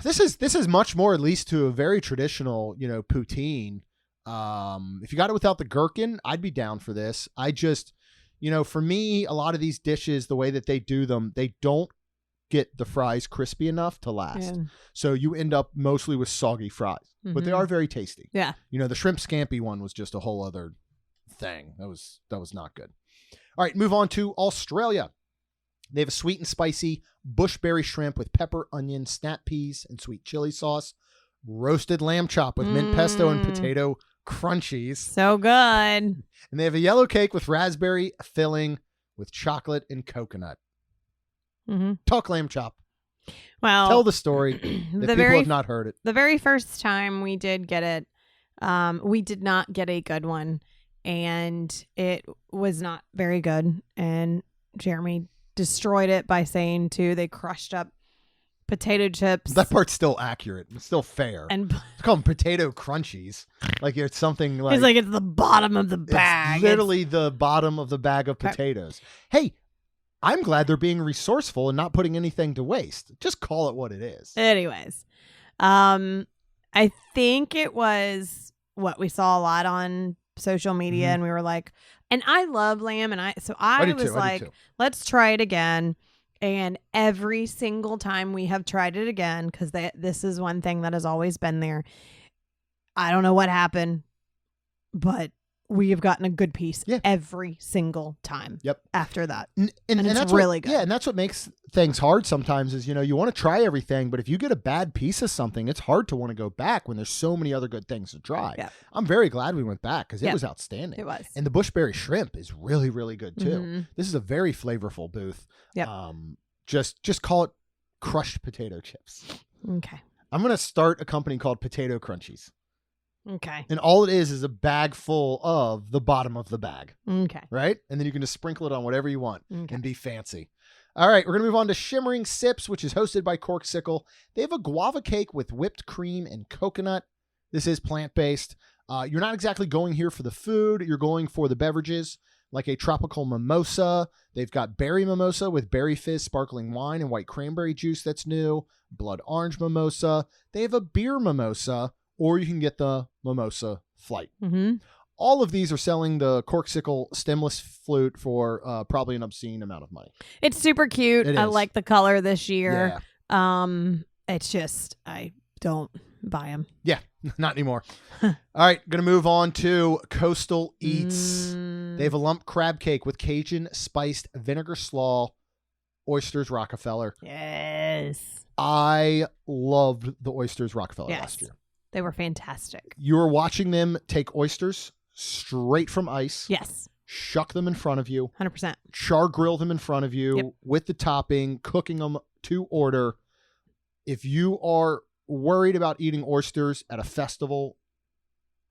This is much more, at least to a very traditional, poutine. If you got it without the gherkin, I'd be down for this. I just, for me, a lot of these dishes, the way that they do them, they don't get the fries crispy enough to last. Yeah. So you end up mostly with soggy fries, but they are very tasty. Yeah. The shrimp scampi one was just a whole other thing. That was not good. All right, move on to Australia. They have a sweet and spicy bushberry shrimp with pepper, onion, snap peas, and sweet chili sauce. Roasted lamb chop with mint pesto and potato crunchies. So good. And they have a yellow cake with raspberry filling with chocolate and coconut. Talk lamb chop. Well, tell the story if people have not heard it. The very first time we did get it, we did not get a good one, and it was not very good. And Jeremy destroyed it by saying they crushed up potato chips. That part's still accurate. It's still fair. And it's called potato crunchies. Like it's something like... It's like it's the bottom of the bag. It's literally the bottom of the bag of potatoes. Hey, I'm glad they're being resourceful and not putting anything to waste. Just call it what it is. Anyways, I think it was what we saw a lot on social media, and we were like, and I love lamb, and I was like, let's try it again. And every single time we have tried it again, because this is one thing that has always been there. I don't know what happened, but we have gotten a good piece every single time. Yep. After that, and it's that's really good. Yeah, and that's what makes things hard sometimes. Is you want to try everything, but if you get a bad piece of something, it's hard to want to go back when there's so many other good things to try. Yep. I'm very glad we went back because it was outstanding. It was, and the bushberry shrimp is really, really good too. This is a very flavorful booth. Yep. Just call it crushed potato chips. Okay. I'm gonna start a company called Potato Crunchies. Okay. And all it is a bag full of the bottom of the bag. Okay. Right? And then you can just sprinkle it on whatever you want and be fancy. All right, we're going to move on to Shimmering Sips, which is hosted by Corksicle. They have a guava cake with whipped cream and coconut. This is plant-based. You're not exactly going here for the food. You're going for the beverages, like a tropical mimosa. They've got berry mimosa with berry fizz, sparkling wine, and white cranberry juice that's new. Blood orange mimosa. They have a beer mimosa, or you can get the mimosa flight. All of these are selling the Corksicle stemless flute for probably an obscene amount of money. It's super cute. I like the color this year. Yeah. It's just, I don't buy them. Yeah, not anymore. All right, going to move on to Coastal Eats. They have a lump crab cake with Cajun spiced vinegar slaw, oysters Rockefeller. Yes. I loved the oysters Rockefeller last year. They were fantastic. You were watching them take oysters straight from ice. Yes. Shuck them in front of you. 100%. Char grill them in front of you with the topping, cooking them to order. If you are worried about eating oysters at a festival,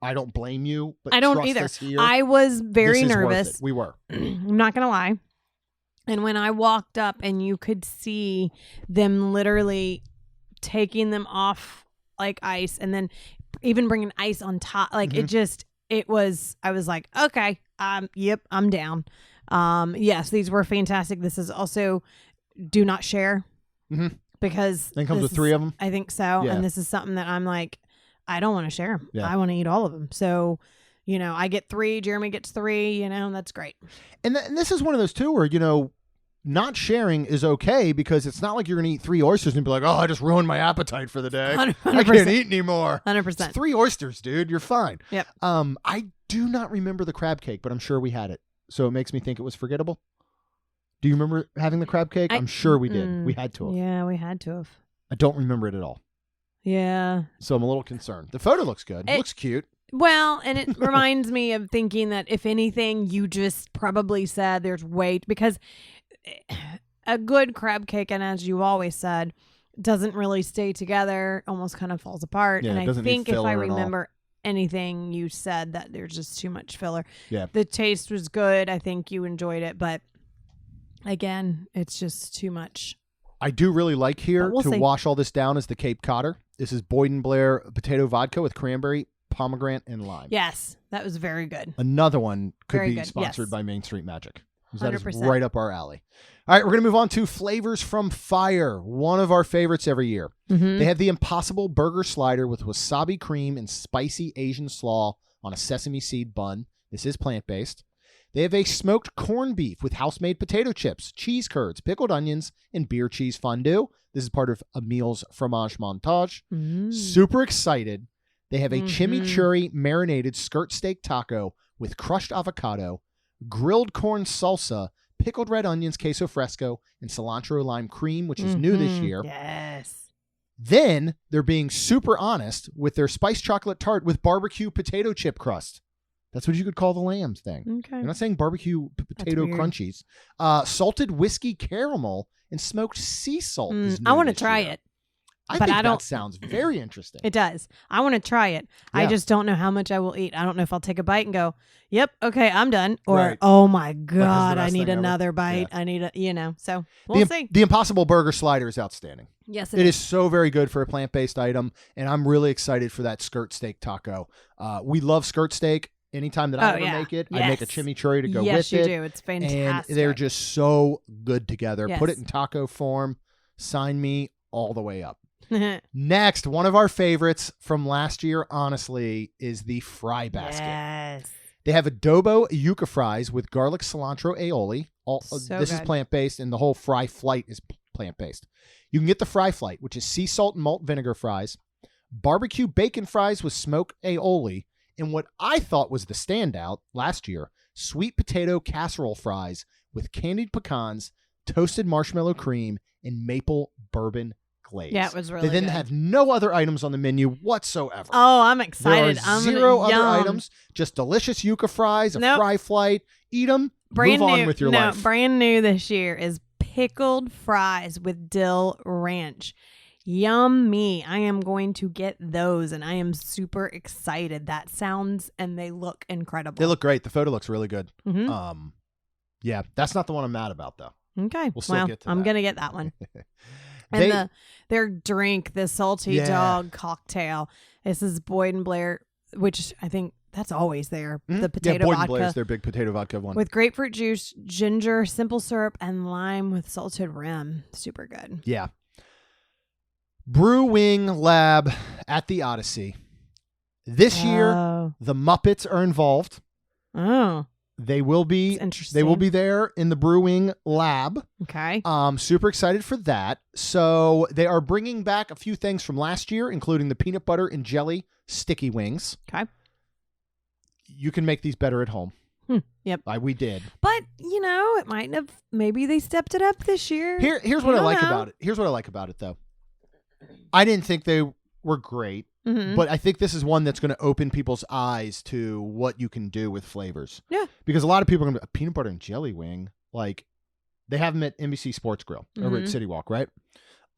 I don't blame you. But I don't trust either. us here, I was very this is nervous. worth it. We were. I'm not going to lie. And when I walked up and you could see them literally taking them off like ice and then even bringing ice on top, like I was like, okay, yep, I'm down. Yes, these were fantastic. This is also do not share because it comes with 3 of them. I think so. Yeah. And this is something that I'm like, I don't want to share them. Yeah. I want to eat all of them. So, I get 3, Jeremy gets 3, that's great. And this is one of those too where, not sharing is okay because it's not like you're going to eat 3 oysters and be like, oh, I just ruined my appetite for the day. 100%. I can't eat anymore. 100%. It's 3 oysters, dude. You're fine. Yep. I do not remember the crab cake, but I'm sure we had it. So it makes me think it was forgettable. Do you remember having the crab cake? I'm sure we did. We had to have. Yeah, we had to have. I don't remember it at all. Yeah. So I'm a little concerned. The photo looks good. It looks cute. Well, and it reminds me of thinking that if anything, you just probably said there's weight because a good crab cake, and as you always said, doesn't really stay together, almost kind of falls apart. Yeah, and it I doesn't need think if I filler and all. remember anything you said, that there's just too much filler. Yeah. The taste was good. I think you enjoyed it, but again, it's just too much. I do really like here But we'll to see. wash all this down is the Cape Codder. This is Boyd and Blair potato vodka with cranberry, pomegranate, and lime. Yes, that was very good. Another one could Very be good, sponsored yes. by Main Street Magic. 'Cause that is 100%. right up our alley. All right, we're going to move on to Flavors from Fire, one of our favorites every year. Mm-hmm. They have the Impossible Burger Slider with wasabi cream and spicy Asian slaw on a sesame seed bun. This is plant-based. They have a smoked corned beef with house-made potato chips, cheese curds, pickled onions, and beer cheese fondue. This is part of Emil's fromage montage. Super excited. They have a chimichurri marinated skirt steak taco with crushed avocado, grilled corn salsa, pickled red onions, queso fresco, and cilantro lime cream, which is new this year. Yes. Then they're being super honest with their spiced chocolate tart with barbecue potato chip crust. That's what you could call the lambs thing. Okay. You're not saying barbecue potato weird. crunchies. Salted whiskey caramel and smoked sea salt. is I new want to this try year. it. I but think I don't- that sounds very interesting. It does. I want to try it. I Yeah. just don't know how much I will eat. I don't know if I'll take a bite and go, "Yep, okay, I'm done," or Right. "Oh my god, I best need thing ever. another bite." Yeah. I need so we'll see. The Impossible Burger Slider is outstanding. Yes, It is so very good for a plant-based item, and I'm really excited for that skirt steak taco. We love skirt steak. Anytime that I Oh, ever yeah. make it, I make a Yes. chimichurri to go yes, with you it. do. It's And fantastic. they're just so good together. Put it Yes. in taco form. Sign me all the way up. Next, one of our favorites from last year, honestly, is the fry basket. Yes. They have adobo yuca fries with garlic cilantro aioli. So This is good. plant-based, and the whole fry flight is plant-based. You can get the fry flight, which is sea salt and malt vinegar fries, barbecue bacon fries with smoked aioli, and what I thought was the standout last year, sweet potato casserole fries with candied pecans, toasted marshmallow cream, and maple bourbon glaze. Yeah, it was really They then good. have no other items on the menu whatsoever. Oh, I'm There excited. are I'm zero gonna, other yum. items, just delicious yuca fries, a Nope. fry flight. Eat them, Brand move on new. with your no, life. brand new this year is pickled fries with dill ranch. Yummy. I am going to get those, and I am super excited. That sounds and they look incredible. They look great. The photo looks really good. Mhm. Yeah, that's not the one I'm mad about though. Okay. We'll still get to I'm that. gonna get that one. They- And their drink, the salty Yeah. dog cocktail. This is Boyd and Blair, which I think that's always there. Mhm. The potato Boyd and vodka Blair's their big potato vodka one. with grapefruit juice, ginger, simple syrup, and lime with salted rim. Super good. Yeah. Brewing Lab at the Odyssey. This year, Oh. the Muppets are involved. Oh. They will be That's interesting. they will be there in the Brewing Lab. Okay. Super excited for that. So they are bringing back a few things from last year, including the peanut butter and jelly sticky wings. Okay. You can make these better at home. Yep. We did. But, it might have, maybe they stepped it up this year. Here's what I don't like know. about it. Here's what I like about it, though. I didn't think they were great, Mhm. but I think this is one that's going to open people's eyes to what you can do with flavors. Yeah. Because a lot of people are going to be a peanut butter and jelly wing. Like, they have them at NBC Sports Grill over at Mhm. City Walk, right?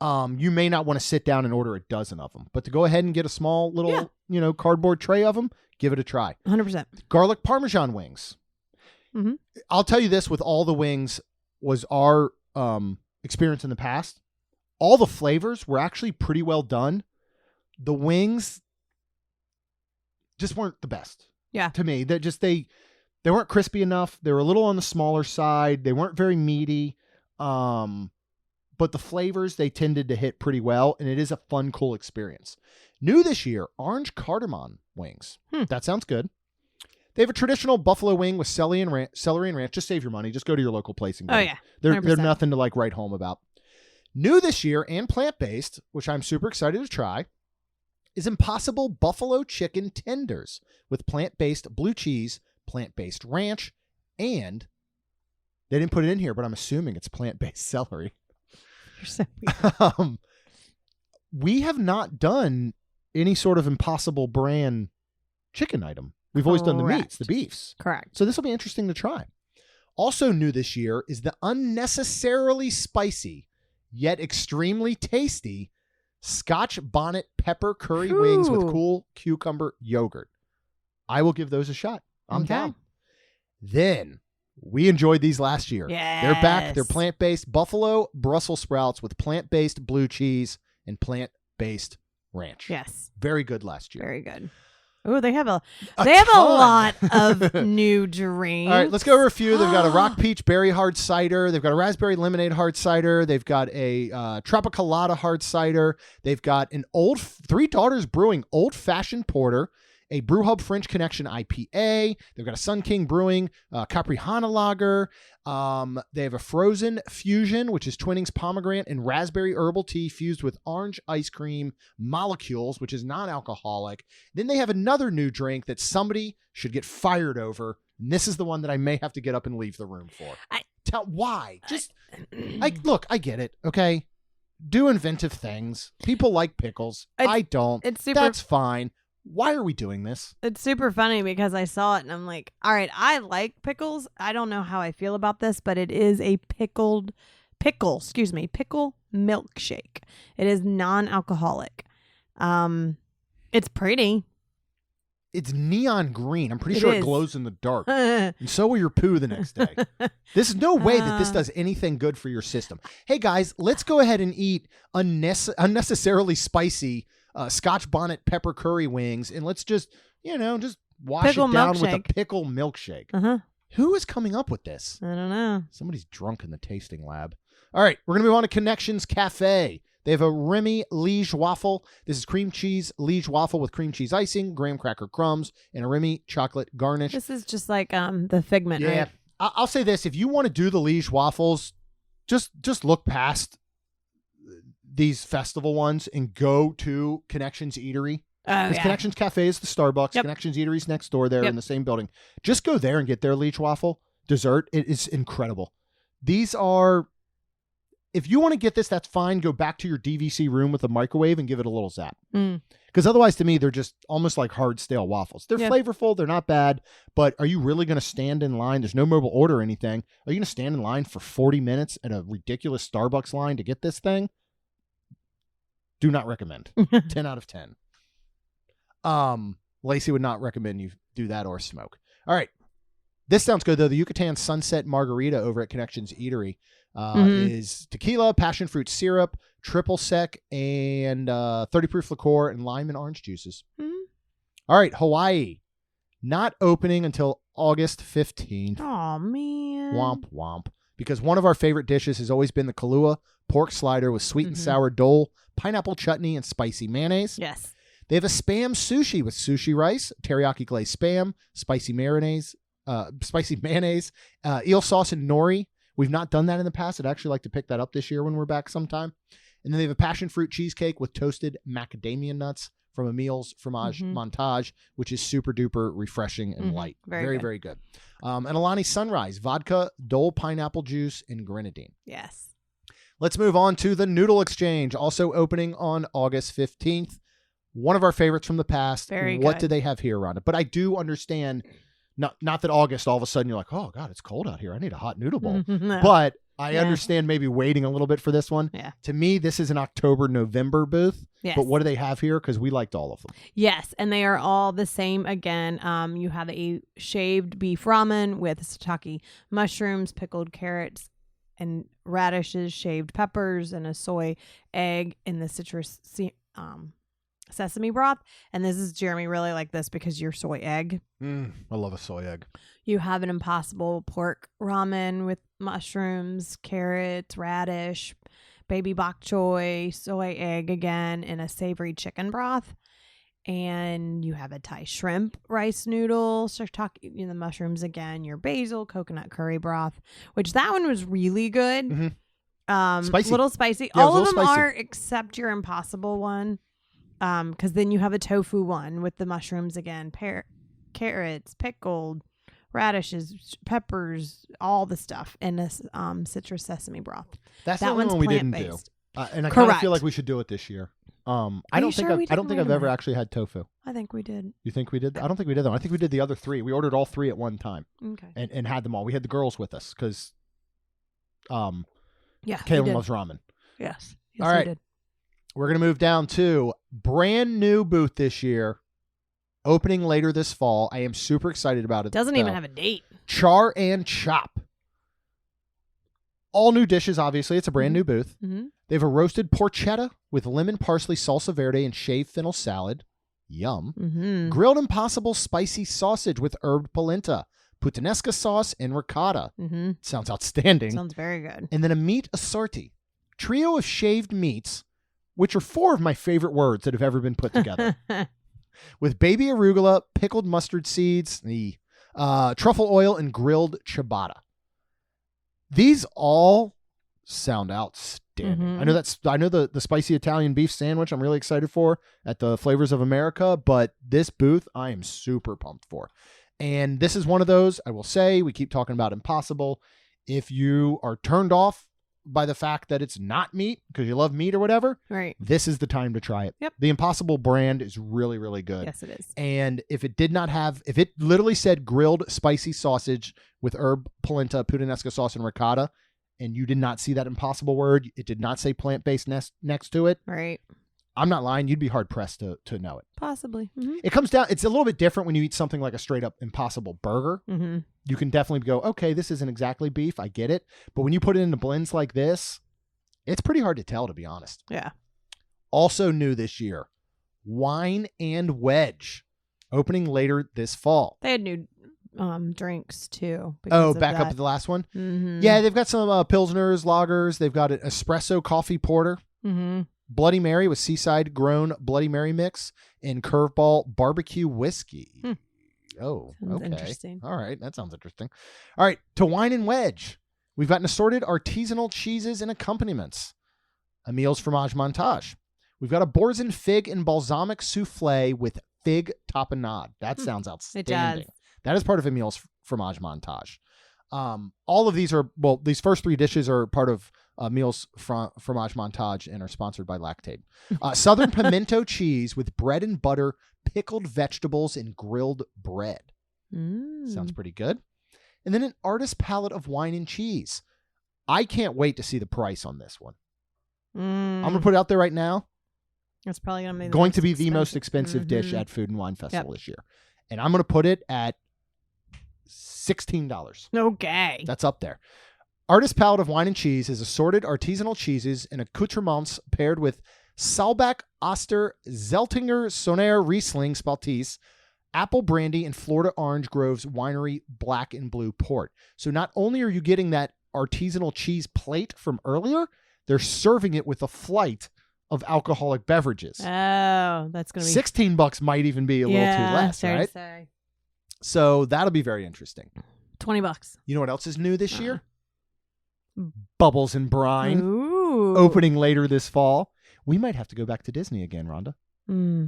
You may not want to sit down and order a dozen of them, but to go ahead and get a small little, cardboard tray of them, give it a try. 100%. Garlic Parmesan wings. Mhm. I'll tell you this, with all the wings was our experience in the past. All the flavors were actually pretty well done. The wings just weren't the best. Yeah. To me, they weren't crispy enough. They were a little on the smaller side. They weren't very meaty. But the flavors, they tended to hit pretty well, and it is a fun, cool experience. New this year, orange cardamom wings. That sounds good. They have a traditional buffalo wing with celery and ranch. Just save your money. Just go to your local place and get Oh, it. yeah. They're 100%. nothing to write home about. New this year and plant-based, which I'm super excited to try, is Impossible Buffalo Chicken Tenders with plant-based blue cheese, plant-based ranch, and they didn't put it in here, but I'm assuming it's plant-based celery. You're so weird. We have not done any sort of Impossible brand chicken item. We've always done the meats, the beefs. Correct. So this will be interesting to try. Also new this year is the unnecessarily spicy, yet extremely tasty Scotch bonnet pepper curry wings with cool cucumber yogurt. I will give those a shot. I'm down. Then we enjoyed these last year. Yes. They're back. They're plant-based buffalo Brussels sprouts with plant-based blue cheese and plant-based ranch. Yes. Very good last year. Very good. Oh, they have a lot of new drinks. All right, let's go over a few. They've got a rock peach berry hard cider. They've got a raspberry lemonade hard cider. They've got a Tropicalata hard cider. They've got an Three Daughters Brewing old fashioned porter, a Brew Hub French Connection IPA. They've got a Sun King Brewing Caprihana lager. They have a Frozen Fusion, which is Twinings pomegranate and raspberry herbal tea fused with orange ice cream molecules, which is non-alcoholic. Then they have another new drink that somebody should get fired over. And this is the one that I may have to get up and leave the room for. Why? I get it. Okay. Do inventive things. People like pickles. I don't. That's fine. Why are we doing this? It's super funny because I saw it and I'm like, all right, I like pickles. I don't know how I feel about this, but it is a pickle milkshake. It is non-alcoholic. It's pretty. It's neon green. I'm pretty sure it glows in the dark. And so will your poo the next day. There's no way that this does anything good for your system. Hey guys, let's go ahead and eat unnecessarily spicy Scotch bonnet pepper curry wings, and let's just wash pickle it down milkshake. with a pickle milkshake. Who is coming up with this? I don't know. Somebody's drunk in the tasting lab. All right, we're going to move on to Connections Cafe. They have a Remy Liege waffle. This is cream cheese Liege waffle with cream cheese icing, graham cracker crumbs, and a Remy chocolate garnish. This is just like the Figment, yeah. right? I'll say this. If you want to do the Liege waffles, just look past these festival ones and go to Connections Eatery. Connections Cafe is the Starbucks. Yep. Connections Eatery's next door there in the same building. Just go there and get their Liege waffle dessert. It is incredible. These are, if you want to get this, that's fine. Go back to your DVC room with a microwave and give it a little zap. Because otherwise, to me, they're just almost like hard, stale waffles. They're flavorful. They're not bad. But are you really going to stand in line? There's no mobile order or anything. Are you going to stand in line for 40 minutes at a ridiculous Starbucks line to get this thing? Do not recommend. 10 out of 10. Lacey would not recommend you do that or smoke. All right. This sounds good, though. The Yucatan Sunset Margarita over at Connections Eatery is tequila, passion fruit syrup, triple sec, and 30 proof liqueur and lime and orange juices. All right. Hawaii. Not opening until August 15th. Oh, man. Womp womp. Because one of our favorite dishes has always been the Kahlua pork slider with sweet and sour dole, pineapple chutney, and spicy mayonnaise. Yes. They have a spam sushi with sushi rice, teriyaki glazed spam, spicy mayonnaise, eel sauce and nori. We've not done that in the past. I'd actually like to pick that up this year when we're back sometime. And then they have a passion fruit cheesecake with toasted macadamia nuts from Emil's Fromage Montage, which is super duper refreshing and light. Very, very good. And Alani Sunrise, vodka, dole pineapple juice, and grenadine. Yes. Let's move on to the Noodle Exchange, also opening on August 15th. One of our favorites from the past. What do they have here, Rhonda? But I do understand, not that August, all of a sudden you're like, oh, God, it's cold out here. I need a hot noodle bowl. But I understand maybe waiting a little bit for this one. Yeah. To me, this is an October, November booth. Yes. But what do they have here? Because we liked all of them. Yes, and they are all the same again. You have a shaved beef ramen with shiitake mushrooms, pickled carrots, and radishes, shaved peppers, and a soy egg in the citrus sesame broth. And this is, Jeremy really like this because you're soy egg. I love a soy egg. You have an Impossible pork ramen with mushrooms, carrots, radish, baby bok choy, soy egg again, and a savory chicken broth. And you have a Thai shrimp rice noodle, shiitake, the mushrooms again, your basil, coconut curry broth, which that one was really good. Spicy. Little spicy. Yeah, all of them spicy. are except your Impossible one. Because then you have a tofu one with the mushrooms again, carrots, pickled radishes, peppers, all the stuff, and this citrus sesame broth. That's that the only one's one we didn't do. plant-based. And I kind of feel like we should do it this year. I don't think I've ever actually had tofu. I think we did. You think we did? I don't think we did though. I think we did the other 3. We ordered all 3 at one time. Okay. And had them all. We had the girls with us because yeah, Kaylin loves ramen. Yes. All right. We did. We're going to move down to brand new booth this year, opening later this fall. I am super excited about it. Doesn't even have a date. Char and Chop. All new dishes, obviously. It's a brand new booth. Mm-hmm. They have a roasted porchetta with lemon, parsley, salsa verde, and shaved fennel salad. Yum. Mm-hmm. Grilled Impossible spicy sausage with herb polenta, puttanesca sauce, and ricotta. Mm-hmm. Sounds outstanding. Sounds very good. And then a meat assorti. Trio of shaved meats, which are 4 of my favorite words that have ever been put together. With baby arugula, pickled mustard seeds, the truffle oil, and grilled ciabatta. These all sound outstanding. Mm-hmm. I know the spicy Italian beef sandwich I'm really excited for at the Flavors of America, but this booth I am super pumped for. And this is one of those, I will say, we keep talking about Impossible. If you are turned off by the fact that it's not meat because you love meat or whatever, right, this is the time to try it. Yep. The Impossible brand is really, really good. Yes, it is. And if it literally said grilled spicy sausage with herb polenta, puttanesca sauce, and ricotta, and you did not see that Impossible word, it did not say plant-based next to it, right, I'm not lying, you'd be hard-pressed to know it. Possibly. Mm-hmm. It comes down, it's a little bit different when you eat something like a straight-up Impossible burger. Mm-hmm. You can definitely go, okay, this isn't exactly beef, I get it. But when you put it into blends like this, it's pretty hard to tell, to be honest. Yeah. Also new this year, Wine and Wedge, opening later this fall. They had new drinks too. Oh, back up to the last one? Mm-hmm. Yeah, they've got some Pilsners, lagers. They've got an espresso coffee porter. Mm-hmm. Bloody Mary with Seaside Grown Bloody Mary mix and Curveball barbecue whiskey. Oh, sounds okay. interesting. All right, that sounds interesting. All right, to Wine and Wedge. We've got an assorted artisanal cheeses and accompaniments. Emil's Fromage Montage. We've got a Borzen fig and balsamic souffle with fig tapenade. That sounds outstanding. It does. That is part of Emil's Fromage Montage. All of these are, well, these first 3 dishes are part of Emil's Fromage Montage and are sponsored by Lactaid. Southern pimento cheese with bread and butter, pickled vegetables, and grilled bread. Sounds pretty good. And then an artist palette of wine and cheese. I can't wait to see the price on this one. I'm going to put it out there right now. It's probably going to be the most expensive dish at Food and Wine Festival this year. And I'm going to put it at $16. Okay. That's up there. Artist palette of wine and cheese is assorted artisanal cheeses and accoutrements paired with Salbach, Oster, Zeltinger, Sonair, Riesling, Spaltis, apple brandy, and Florida Orange Grove's Winery Black and Blue Port. So not only are you getting that artisanal cheese plate from earlier, they're serving it with a flight of alcoholic beverages. Oh, that's going to be $16 might even be a little too less, fair right? to say. So that'll be very interesting. $20. You know what else is new this year? Bubbles and Brine. Ooh. Opening later this fall. We might have to go back to Disney again, Rhonda.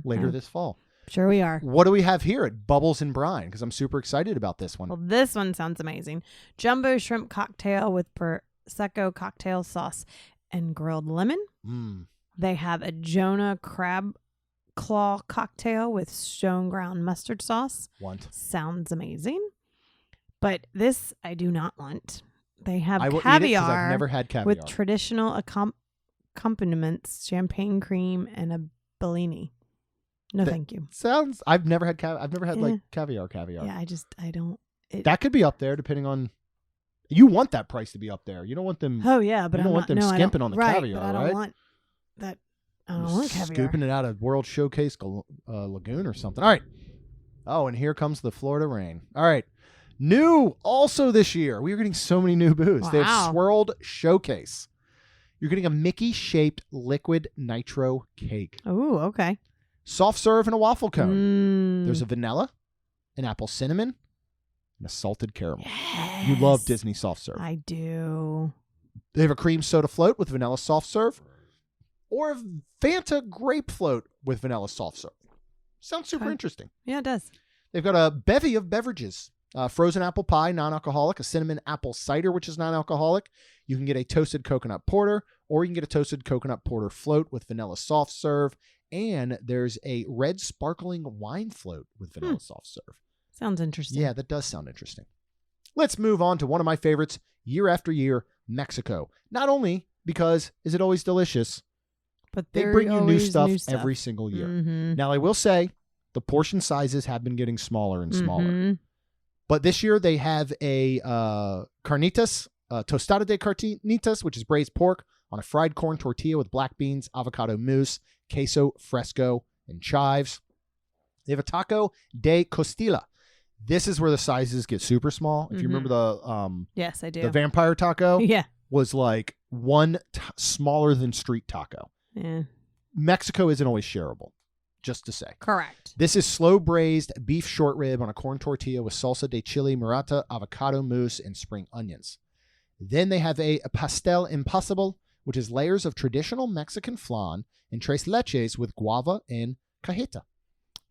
Later this fall. Sure we are. What do we have here at Bubbles and Brine? Because I'm super excited about this one. Well, this one sounds amazing. Jumbo shrimp cocktail with Prosecco cocktail sauce and grilled lemon. They have a Jonah crab claw cocktail with stone ground mustard sauce. Sounds amazing. But this I do not want. They have caviar. I've never had caviar with traditional accompaniments, champagne cream, and a Bellini. No, thank you. I've never had like caviar. Yeah, I don't. That could be up there depending on. You want that price to be up there. You don't want them. Oh yeah, but you don't want them skimping on the caviar, but I don't want that. I don't want caviar. Scooping it out of World Showcase Lagoon or something. All right. Oh, and here comes the Florida rain. All right. New also this year. We are getting so many new booths. Wow. They have Swirled Showcase. You're getting a Mickey-shaped liquid nitro cake. Oh, okay. Soft serve and a waffle cone. There's a vanilla, an apple cinnamon, and a salted caramel. Yes. You love Disney soft serve. I do. They have a cream soda float with vanilla soft serve or a Fanta grape float with vanilla soft serve. Sounds super interesting. Yeah, it does. They've got a bevy of beverages. Frozen apple pie, non-alcoholic, a cinnamon apple cider, which is non-alcoholic. You can get a toasted coconut porter or you can get a toasted coconut porter float with vanilla soft serve. And there's a red sparkling wine float with vanilla soft serve. Sounds interesting. Yeah, that does sound interesting. Let's move on to one of my favorites, year after year, Mexico. Not only because is it always delicious, but they bring you new stuff every single year. Mm-hmm. Now, I will say the portion sizes have been getting smaller and smaller. Mm-hmm. But this year they have a carnitas, tostada de carnitas, which is braised pork on a fried corn tortilla with black beans, avocado mousse, queso fresco, and chives. They have a taco de costilla. This is where the sizes get super small. If you remember the yes, I do. the vampire taco, yeah, was like one smaller than street taco. Yeah. Mexico isn't always shareable, just to say. Correct. This is slow braised beef short rib on a corn tortilla with salsa de chile morata, avocado mousse, and spring onions. Then they have a pastel impossible, which is layers of traditional Mexican flan and tres leches with guava and cajeta.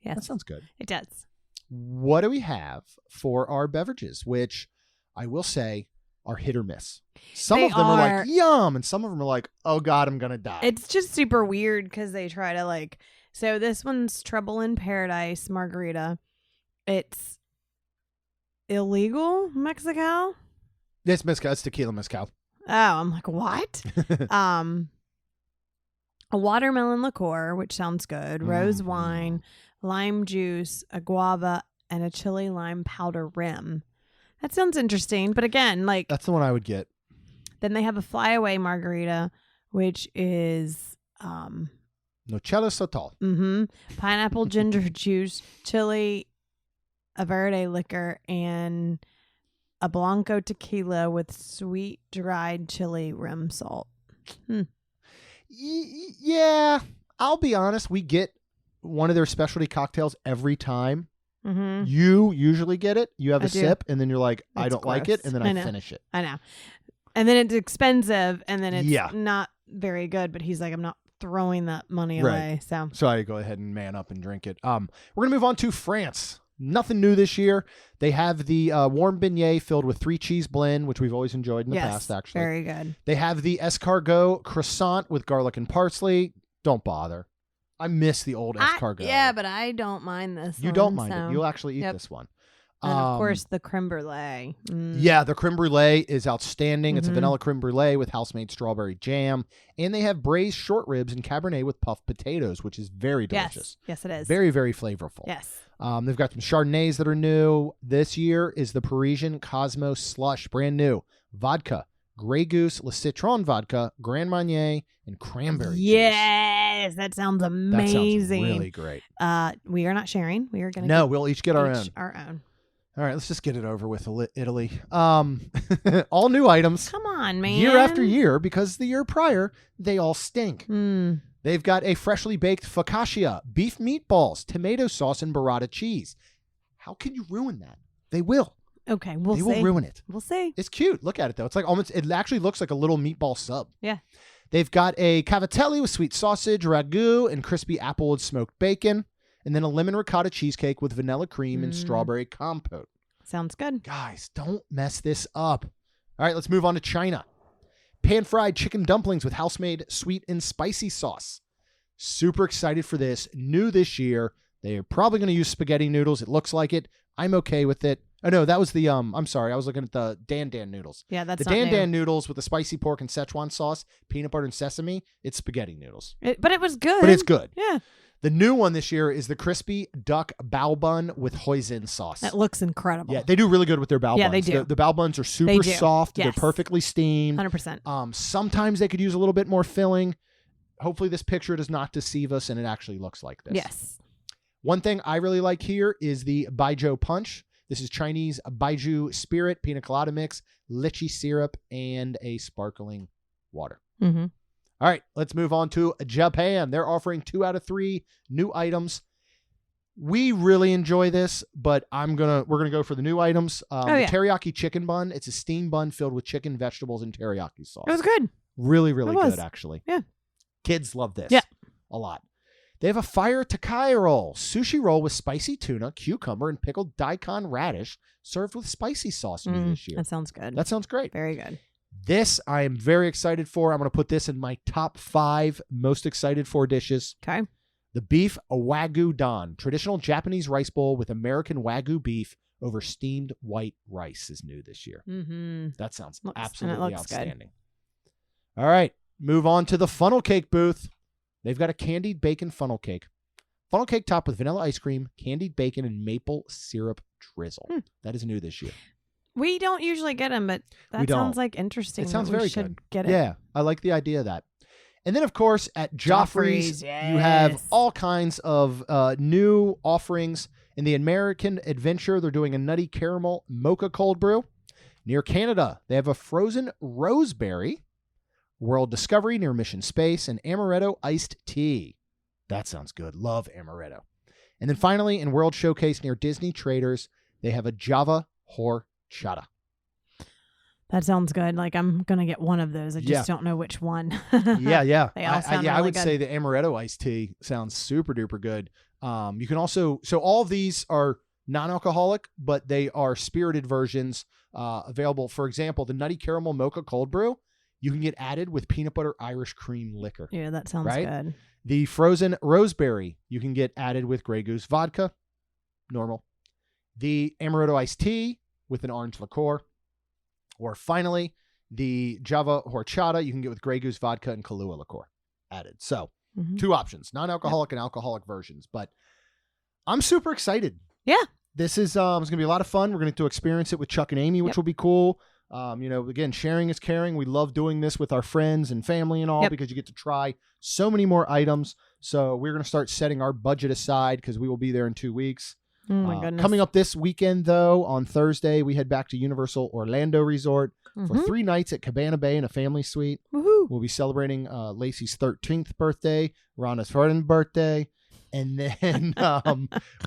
Yes. That sounds good. It does. What do we have for our beverages, which I will say are hit or miss? Some of them are like, yum, and some of them are like, oh, God, I'm going to die. It's just super weird because they try to like, so this one's Trouble in Paradise margarita. It's illegal Mezcal? It's mezcal. It's tequila mezcal. Oh, I'm like, what? A watermelon liqueur, which sounds good, rose wine, lime juice, a guava, and a chili lime powder rim. That sounds interesting. But again, like... That's the one I would get. Then they have a flyaway margarita, which is... Nocella Sotal. Pineapple ginger juice, chili, a verde liquor, and a Blanco tequila with sweet dried chili rim salt. Yeah, I'll be honest. We get one of their specialty cocktails every time. You usually get it. You have a sip, and then you're like, I don't like it, and then I finish it. I know. And then it's expensive, and then it's not very good, but he's like, I'm not throwing that money away. So I go ahead and man up and drink it. We're going to move on to France. Nothing new this year. They have the warm beignet filled with 3 cheese blend, which we've always enjoyed in the past, actually. Very good. They have the escargot croissant with garlic and parsley. Don't bother. I miss the old escargot. Yeah, but I don't mind this You one, don't mind it. You'll actually eat this one. And of course, the creme brulee. Yeah, the creme brulee is outstanding. It's a vanilla creme brulee with house-made strawberry jam. And they have braised short ribs and Cabernet with puffed potatoes, which is very delicious. Yes, it is. Very, very flavorful. Yes. They've got some Chardonnays that are new. This year is the Parisian Cosmos Slush, brand new. Vodka, Grey Goose, Le Citron Vodka, Grand Marnier, and cranberry juice. Yes, that sounds amazing. That sounds really great. We are not sharing. We are going to No, we'll each get our own. Our own. All right, let's just get it over with, Italy. All new items. Come on, man. Year after year, because the year prior, they all stink. They've got a freshly baked focaccia, beef meatballs, tomato sauce, and burrata cheese. How can you ruin that? They will. Okay, we'll see. They will ruin it. We'll see. It's cute. Look at it, though. It's like almost, it actually looks like a little meatball sub. Yeah. They've got a cavatelli with sweet sausage, ragu, and crispy applewood smoked bacon. And then a lemon ricotta cheesecake with vanilla cream and strawberry compote. Sounds good. Guys, don't mess this up. All right, let's move on to China. Pan-fried chicken dumplings with house-made sweet and spicy sauce. Super excited for this. New this year. They're probably going to use spaghetti noodles. It looks like it. I'm okay with it. Oh, no, that was the, I'm sorry. I was looking at the Dan Dan noodles. Yeah, that's the not Dan new. Dan noodles with the spicy pork and Szechuan sauce, peanut butter and sesame. It's spaghetti noodles. But it was good. But it's good. Yeah. The new one this year is the crispy duck bao bun with hoisin sauce. That looks incredible. Yeah, they do really good with their bao buns. Yeah, they do. The bao buns are super soft. Yes. They're perfectly steamed. 100%. Sometimes they could use a little bit more filling. Hopefully this picture does not deceive us and it actually looks like this. Yes. One thing I really like here is the Baijiu Punch. This is Chinese Baijiu Spirit, pina colada mix, lychee syrup, and a sparkling water. All right, let's move on to Japan. They're offering 2 out of 3 new items. We really enjoy this, but we're gonna go for the new items. The teriyaki chicken bun. It's a steamed bun filled with chicken, vegetables, and teriyaki sauce. It was good. Really, really good, actually. Yeah. Kids love this. Yeah. A lot. They have a fire Takai roll, sushi roll with spicy tuna, cucumber, and pickled daikon radish, served with spicy sauce new this year. That sounds good. That sounds great. Very good. This I am very excited for. I'm going to put this in my top 5 most excited for dishes. Okay. The beef Wagyu Don, traditional Japanese rice bowl with American Wagyu beef over steamed white rice is new this year. Mm-hmm. That sounds Looks absolutely good. outstanding. All right, move on to the funnel cake booth. They've got a candied bacon funnel cake. Funnel cake topped with vanilla ice cream, candied bacon, and maple syrup drizzle. That is new this year. We don't usually get them, but that sounds like interesting. It sounds that we very should good. Get it. Yeah, I like the idea of that. And then, of course, at Joffrey's, Yes. you have all kinds of new offerings. In the American Adventure, they're doing a nutty caramel mocha cold brew. Near Canada, they have a frozen roseberry. World Discovery near Mission Space, and amaretto iced tea. That sounds good. Love amaretto. And then finally, in World Showcase near Disney Traders, they have a Java horchata. That sounds good. Like, I'm going to get one of those. I just don't know which one. Yeah. They all sound I really would good. say the amaretto iced tea sounds super duper good. You can also, so all of these are non-alcoholic, but they are spirited versions available. For example, the nutty caramel mocha cold brew, you can get added with peanut butter Irish cream liquor. Yeah, that sounds right? good. The frozen roseberry, you can get added with Grey Goose vodka, normal. The amaretto iced tea with an orange liqueur. Or finally, the Java horchata, you can get with Grey Goose vodka and Kahlua liqueur added. So 2 options, non-alcoholic and alcoholic versions. But I'm super excited. Yeah. This is it's going to be a lot of fun. We're going to experience it with Chuck and Amy, which will be cool. Again, sharing is caring. We love doing this with our friends and family and all because you get to try so many more items. So we're going to start setting our budget aside because we will be there in 2 weeks. Oh my goodness. Coming up this weekend, though, on Thursday, we head back to Universal Orlando Resort for 3 nights at Cabana Bay in a family suite. Woohoo. We'll be celebrating Lacey's 13th birthday, Rhonda's 4th birthday. And then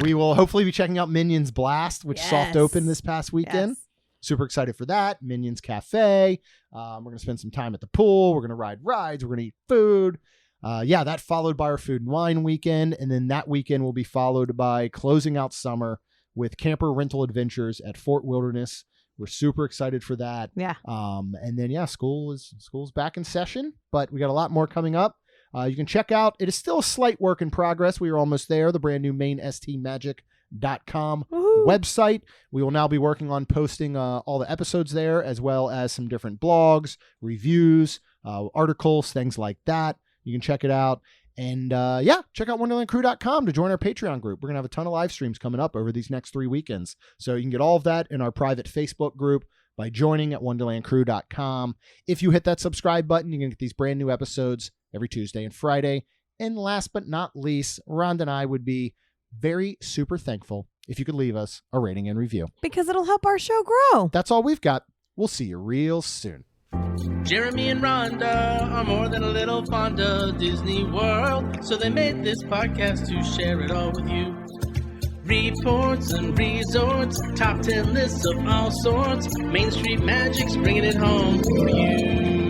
we will hopefully be checking out Minions Blast, which soft opened this past weekend. Yes. Super excited for that. Minions Cafe. We're going to spend some time at the pool. We're going to ride rides. We're going to eat food. That followed by our food and wine weekend. And then that weekend will be followed by closing out summer with camper rental adventures at Fort Wilderness. We're super excited for that. Yeah. And then, school's back in session, but we got a lot more coming up. You can check out, it is still a slight work in progress. We are almost there. The brand new mainstmagic.com website. We will now be working on posting all the episodes there, as well as some different blogs, reviews, articles, things like that. You can check it out. And check out wonderlandcrew.com to join our Patreon group. We're going to have a ton of live streams coming up over these next 3 weekends. So you can get all of that in our private Facebook group by joining at wonderlandcrew.com. If you hit that subscribe button, you can get these brand new episodes every Tuesday and Friday. And last but not least, Rhonda and I would be very super thankful if you could leave us a rating and review. Because it'll help our show grow. That's all we've got. We'll see you real soon. Jeremy and Rhonda are more than a little fond of Disney World, so they made this podcast to share it all with you. Reports and resorts, top 10 lists of all sorts, Main Street Magic's bringing it home for you.